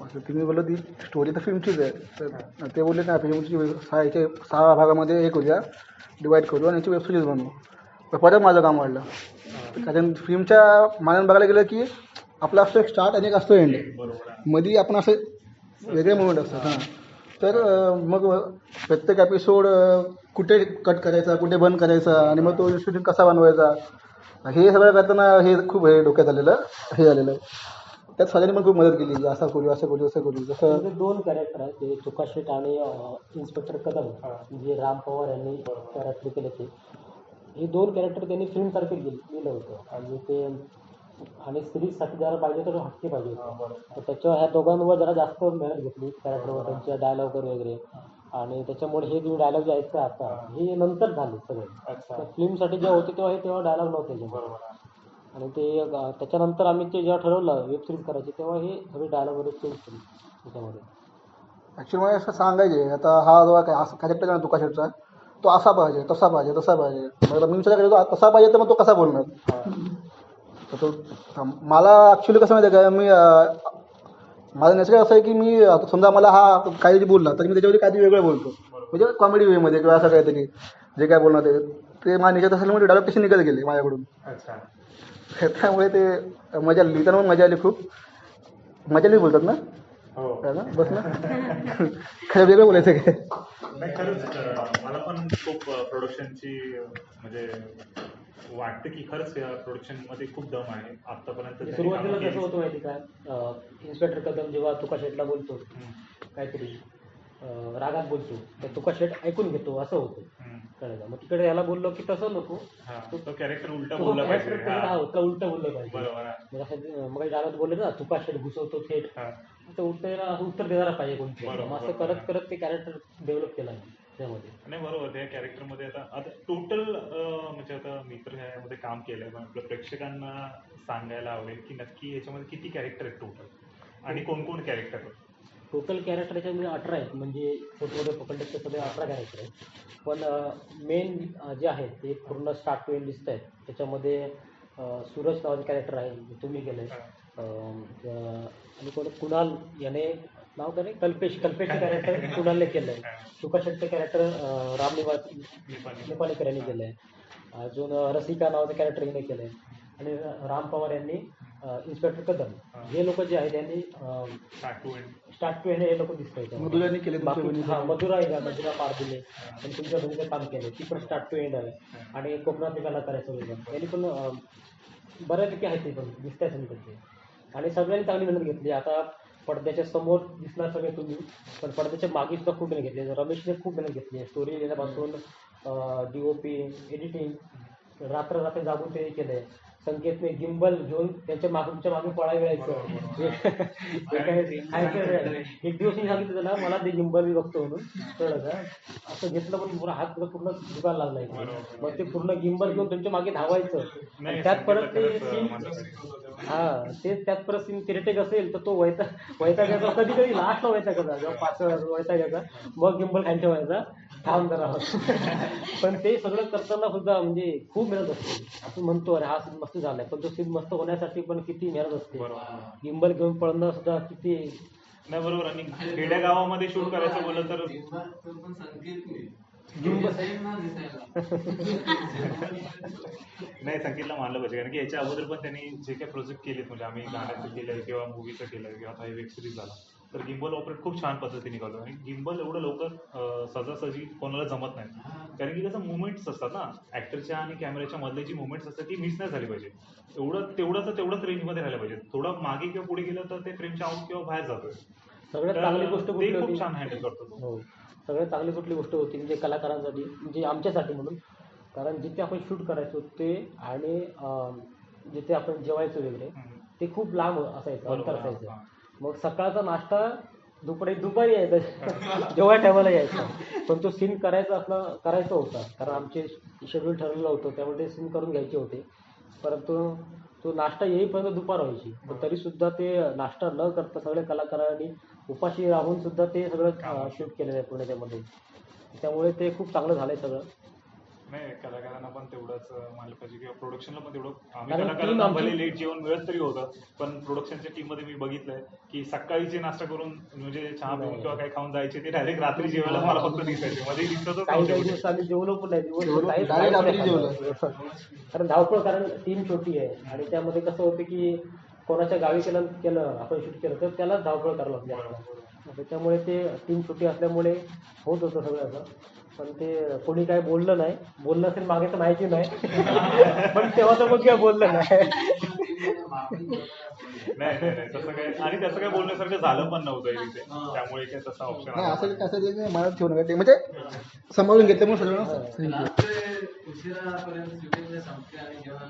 असं तुम्ही बोललो ती स्टोरी तर फिल्मचीच आहे, तर ते बोलले नाही फिल्मची 6 भागामध्ये हे करूया, डिवाईड करू आणि याची वेब सिरीज बनवू. तर परत माझं काम वाढलं, कारण फिल्मच्या मानाने बघायला गेलं की आपला असतो एक स्टार्ट आणि एक असतो एंड, मध्ये आपण असं वेगळे मोमेंट असतात. हां, तर मग प्रत्येक एपिसोड कुठे कट करायचा, कुठे बंद करायचा, आणि मग तो शूटिंग कसा बनवायचा, हे सगळं करताना हे खूप हे डोक्यात आलेलं हे आलेलं. त्यात सगळ्यांनी पण खूप मदत केली, असं करू असं करू असं करू. जसं म्हणजे 2 कॅरेक्टर आहेत, ते तुकाशेट आणि इन्स्पेक्टर कदम, जे राम पवार यांनी कॅरेक्टर केले ते. हे 2 कॅरेक्टर त्यांनी फिल्मसारखे लिहिलं होतं, आणि ते आणि सिरीजसाठी जरा पाहिजे तर हटके पाहिजे होतं. तर त्याच्यावर ह्या दोघांवर जरा जास्त मेहनत घेतली कॅरेक्टरवर, त्यांच्या डायलॉगवर वगैरे. आणि त्याच्यामुळे हे जे डायलॉग जे आहेत आता हे नंतर झाले सगळे. तर फिल्मसाठी जेव्हा होते तेव्हा डायलॉग नव्हते. आणि ते त्याच्यानंतर आम्ही ते जेव्हा ठरवलं वेब सिरीज करायची, तेव्हा हे सगळे डायलॉग वगैरे चेंज केले त्याच्यामध्ये. ॲक्च्युली मला असं सांगायचे, आता हा जो काय असं कॅरेक्टर आहे ना तुकाशेटचा, तो असा पाहिजे तसा पाहिजे तसा पाहिजे. मग मी विचार करतो तसा पाहिजे तर मग तो कसा बोलणार. तर तो मला ॲक्च्युली कसं माहिती आहे का, मी माझं नेचर असं आहे की मी समजा मला हा काहीतरी बोलला तर मी त्याच्यावरती काहीतरी वेगळं बोलतो, म्हणजे कॉमेडी वेमध्ये किंवा असं काहीतरी जे काय बोलणार ते माझ्या नेचर असेल, म्हणजे डायलॉग तसे निघत गेले माझ्याकडून. त्यामुळे ते मजा आली, लिहिताना पण मजा आली, खूप मजा आली. बोलतात ना बस ना खरं वेगळं बोलायचं काय. नाही, खरंच मला पण खूप प्रोडक्शनची म्हणजे वाटतं की खरंच या प्रोडक्शनमध्ये खूप दम आहे आतापर्यंत. सुरुवातीला कसं होतं माहिती का, इन्स्पेक्टर कदम जेव्हा तुकाशेटला बोलतो काहीतरी रागात बोलतो, तर तुकाशेट ऐकून घेतो असं होतं कळलं. मग तिकडे याला बोललो की तसं नको, तो कॅरेक्टर उलटा बोलला पाहिजे, उलटं बोललं पाहिजे. मग असं मग रागात बोलले ना तुकाशेट घुसवतो थेट, तर उत्तर देणारा पाहिजे कोणती. असं करत करत ते कॅरेक्टर डेव्हलप केलं आहे त्यामध्ये. नाही बरोबर, त्या कॅरेक्टरमध्ये आता टोटल म्हणजे आता मी तर ह्यामध्ये काम केलंय, पण आपल्या प्रेक्षकांना सांगायला आवडेल की नक्की याच्यामध्ये किती कॅरेक्टर आहेत टोटल, आणि कोण कोण कॅरेक्टर आहेत. टोटल कॅरेक्टर याच्यामध्ये 18 आहेत, म्हणजे फोटोमध्ये पकडले तर सगळे 18 कॅरेक्टर आहेत. पण मेन जे आहेत ते पूर्ण स्टार्ट टू एंड दिसत आहेत. त्याच्यामध्ये सूरज नावाचं कॅरेक्टर आहे, तुम्ही केलं आहे. आणि कोण कुणाल याने नाव काय कल्पेशचं कॅरेक्टर कुणालने केलं आहे. तुकाशेटचं कॅरेक्टर राम नेपाळीकर यांनी केलं आहे. अजून रसिका नावाचं कॅरेक्टर हिने केलं आहे. आणि राम पवार यांनी इन्स्पेक्टर कदम, हे लोक जे आहेत त्यांनी स्टार्ट टू एंड हे लोक दिसत आहेत. मधुराने केले, मधुरा पार दिले आणि तुमच्या बहिणीचं काम केलं, ती पण स्टार्ट टू एंड आहे. आणि कोकणातली कलाकार आहे सगळे, त्यांनी पण बऱ्यापैकी आहेत, ते पण दिसत आहे सगळे त्याचे. आणि सगळ्यांनी चांगली मेहनत घेतली. आता पडद्याच्या समोर दिसणार सगळे तुम्ही, पण पडद्याच्या मागे सुद्धा खूप मेहनत घेतली. रमेशने खूप मेहनत घेतली आहे, स्टोरी लिहिण्यापासून DOP, एडिटिंग, रात्र जागून ते केलं आहे. संकेतने गिंबल घेऊन त्यांच्या मागच्या मागे पळायला जायचं. एक दिवस मी सांगितलं त्याला मला ते गिंबल मी बघतो म्हणून, कळलं का? असं घेतलं पण पूर्ण हात पूर्ण दुकान लागला इथे. मग ते पूर्ण गिंबल घेऊन त्यांच्या मागे धावायचं. आणि त्यात परत ते सीन त्यात परत सीन किरटेक असेल तर तो वैतागायचा, कधी कधी लास्टला वैतागायचा, जेव्हा पाच वैतागायचा, मग गिंबल खाली ठेवायचा, थांब करा. पण ते सगळं करताना सुद्धा म्हणजे खूप मेहनत असते. आपण म्हणतो अरे हा सीन मस्त झालाय, पण तो सीन मस्त होण्यासाठी पण किती मेहनत असते. गिंबल घेऊन पळणं सुद्धा किती. नाही बरोबर. आणि खेड्या गावामध्ये शूट करायचं बोललं तर नाही, संकेतला मानलं पाहिजे, कारण की याच्या अगोदर पण त्यांनी जे काही प्रोजेक्ट केले, म्हणजे आम्ही गाण्याचं केलं किंवा मूवीचं केलं किंवा काही वेब सिरीज झाला, तर गिंबल ऑपरेट खूप छान पद्धतीने करतो. आणि गिंबल एवढं लवकर सहजासहजी कोणाला जमत नाही, कारण की कसं मुवमेंट्स असतात ना ऍक्टरच्या आणि कॅमेऱ्याच्या मधले जी मुवमेंट्स असतात ती मिस नाही झाली पाहिजे. तेवढंच रेंजमध्ये राहायला पाहिजे. थोडं मागे किंवा पुढे गेलं तर ते फ्रेमच्या आउट किंवा बाहेर जातोय. सगळ्यात चांगली गोष्ट ते खूप छान हँडल करतो तो. हो, सगळ्यात चांगली कुठली गोष्ट होती म्हणजे कलाकारांसाठी, म्हणजे आमच्यासाठी म्हणून, कारण जिथे आपण शूट करायचो ते आणि जिथे आपण जेवायचो वगैरे ते खूप लांब असायचं, अंतर असायचं. मग सकाळचा नाश्ता दुपारी यायचा जेव्हा टायमाला यायचा, पण तो सीन करायचा होता, कारण आमचे शेड्यूल ठरलेलं होतं, त्यामुळे ते सीन करून घ्यायचे होते. परंतु तो नाश्ता येईपर्यंत दुपार व्हायची, पण तरीसुद्धा ते नाश्ता न करता सगळ्या कलाकारांनी उपाशी राहून सुद्धा ते सगळं शूट केलेलं आहे पुण्याच्यामध्ये. त्यामुळे ते खूप चांगलं झालंय सगळं. नाही, कलाकारांना पण तेवढंच मानलं पाहिजे किंवा प्रोडक्शनला पण तेवढं. आम्ही कलाकारांना भले लेट जेवण मिळत तरी होतं, पण प्रोडक्शनच्या टीम मध्ये मी बघितलंय की सकाळीचे नाश्ता करून म्हणजे चहा पिऊन किंवा काही खाऊन जायचे, ते डायरेक्ट रात्री जेवायला मला फक्त दिसायचे, मध्ये दिसतच काही दिवस आम्ही जेवलो पण नाही, कारण धावपळ, कारण टीम छोटी आहे आणि त्यामध्ये कसं होतं की कोणाच्या गावी केलं आपण शूट केलं तर त्यालाच धावपळ करावं लागते. त्यामुळे ते टीम छोटी असल्यामुळे होत होतं सगळं असं. पण ते कोणी काय बोललं असेल मागे तर माहिती नाही, पण तेव्हा तर मग काय बोललं नाही. तसं काय, आणि त्याचं काय बोलण्यासारखं झालं पण नव्हतं इथे, त्यामुळे काय तसा ऑप्शन नाही. असं मनात ठेवू नका, ते म्हणजे सांभाळून घेतल्यामुळे सगळं उशिरापर्यंत शूटिंग संपते. आणि जेव्हा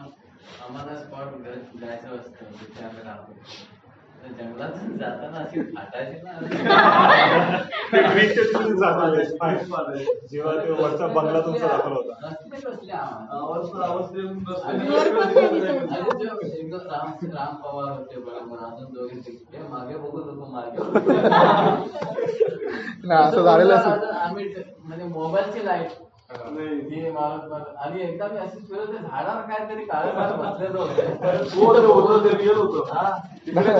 आम्हाला स्पॉट जायचं असतं तिथे आम्ही राहतो, तर जंगलात जाताना अशी फाटायची ना, जेव्हा ते वरचा बंगला तुमचा दाखवला होता, राम पवार होते बरोबर, अजून दोघे मागे बघत होतो, मागे असं झालेलं आम्ही म्हणजे मोबाईलची लाईट आणि एकदा मी अशी फिरत झाडावर काहीतरी काळं बसलेलं होतं, ते रिअल होतं.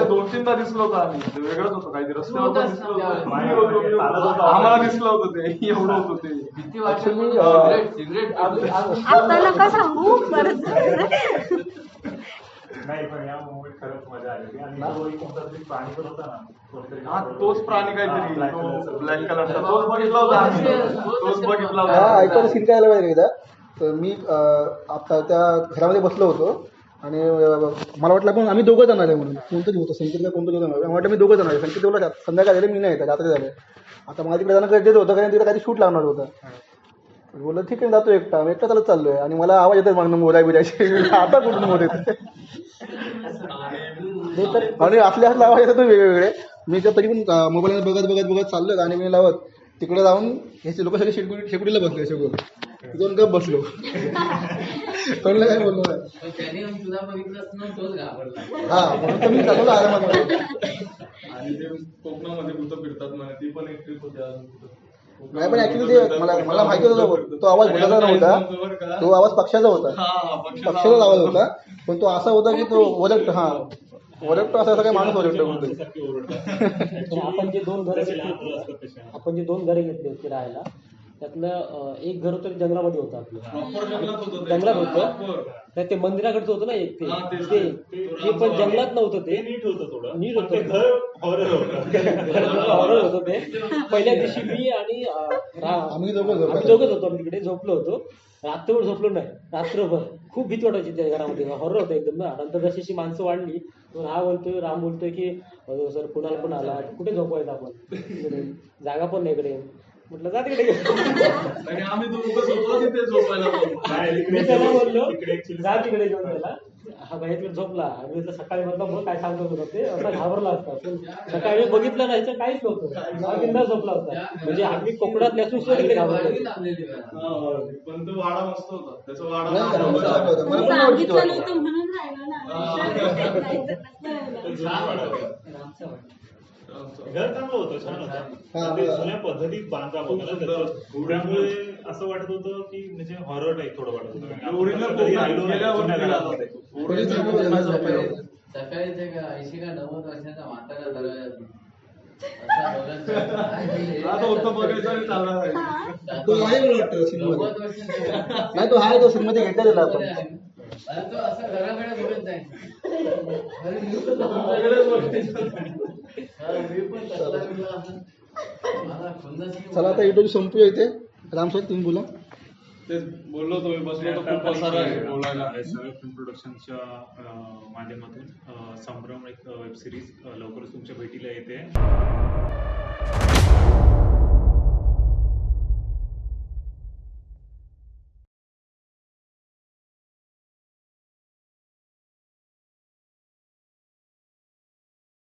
2-3दा दिसलं होतं आम्ही, वेगळंच होतं काहीतरी, रस्त्यावर आम्हाला दिसलं होतं, ते एवढं होतं ते. भीती वाटली. सिगरेट आता नका सांगू परत. नाही, पण या मुव्हीत खरंच मजा आली. आणि तो एक कोणता तरी प्राणी पण होता ना, तोच प्राणी काहीतरी ब्लॅक कलरचा, तोच बघितला होता. ऐकायला सीन काय पाहिजे एकदा. तर मी आता त्या घरामध्ये बसलो होतो आणि मला वाटलं पण आम्ही दोघं जाणार आहे म्हणून, कोणतरी होतं संकेत का कोणतरी जाणार, मला वाटलं मी दोघं जाणार आहे. संकेत बोलला संध्याकाळ झाले, मी नाही येतात, रात्री झाले. आता मला तिकडे जाणं गरजेचं होतं, कारण तिथे काही शूट लावणार होतं. बोललं ठीक आहे, जातो एकटा चालत चाललोय, आणि मला आवाज येतात म्हणून बोलायचे, आता कुठून मोठ येते आणि असले आवाज येतात वेगवेगळे. मी तर तरी पण मोबाईल बघत चाललो, गाणी मी लावत तिकडे जाऊन ह्याचे लोक सगळे शेकुडीला बसले, शेकून दोन गप बसलो, कोणाला काय बोललो नाही. हा, म्हणून तर मी चालवलं आरामात. आणि ते कोकणामध्ये कुठं फिरतात म्हणे, ती पण एक ट्रिप होती अजून. नाही, पण ऍक्च्युली ते मला माहिती होतं तो आवाज बोलायचा नव्हता, तो आवाज पक्षाचा होता, पक्षाचाच आवाज होता. पण तो असा होता की तो ओरडतो असा काही माणूस ओरडतो. आपण जे दोन घरे घेतली होती राहायला, त्यातलं एक घर होतं जंगलामध्ये होतं, आपलं जंगलात होतं. नाही, ते मंदिराकडचं होतं ना एक, ते पण जंगलात नव्हतं, ते नीट होतं, हॉरर होतं ते. पहिल्या दिवशी मी आणि आम्ही दोघंच होतो, आम्ही तिकडे झोपलो होतो. रात्रभर झोपलो नाही, रात्रभर खूप भीती वाटायची त्या घरामध्ये, हॉरर होतं एकदम ना. नंतर जशी माणसं वाढली, राम बोलतोय की सर कुणाला पण आला, कुठे झोपवायचं आपण, जागा पण नाही इकडे. म्हटलं जा तिकडे घेऊन. आणि आम्ही दोघं झोपलो तिथे झोपायला लागलो. मी त्याला बोललो तिकडे actually जा तिकडे घेऊन त्याला. हा बाहेर तिकडे झोपला आणि म्हटलं सकाळी म्हटलं मग काय सांगतो तुला ते असा घाबरला असता. पण सकाळी बघितलं नाही तर काहीच नव्हतं. बिंदास झोपला होता. म्हणजे आम्ही कोकणात नसून सुद्धा तिकडे घाबरलो. पण तो वाडा मस्त होता. त्याचा वाडा नाही, चांगलं होतं. मला पण आवडतं तो सांगितलं वाटलं. नव्हतं म्हणून राहिलं ना. रामचं वाटतं. घर चांगलं होतं, छान हा, होतं. ते हा. जुन्या पद्धतीत बांधकाम होतं ना त्याचं. त्यामुळे असं वाटत होतं की म्हणजे हॉरर टाईप थोडं वाटत होतं. कारण आपण ओरिजिनल कधी राहिलो नाही गेल्यावर जुन्या गेला घरामध्ये. सकाळी ते 80 का 90 वर्षाचा म्हातारा दरवाजात असा बघत काय केले? आता होतं बघायचं आणि चालणार आहे. तो आहे मला वाटतं scene 90 मध्ये. वर्षाचा. नाही तो आहे तो scene मध्ये घेतलेला आपण. आणि तो असं घराकडे बघत जायचा. अरे मी पण सगळेच बघायचं. मी पण तसला बिगला असं. मला खुन्नस चला आता इंटरव्ह्यू संपूया इथे. राम सर तुम्ही बोला. तेच बोललो तुम्ही बसलो तर खूप पसारा आहे बोलायला. सगळ्या फिल्म प्रोडक्शनच्या माध्यमातून संभ्रम एक वेब सिरीज लवकरच तुमच्या भेटीला येते.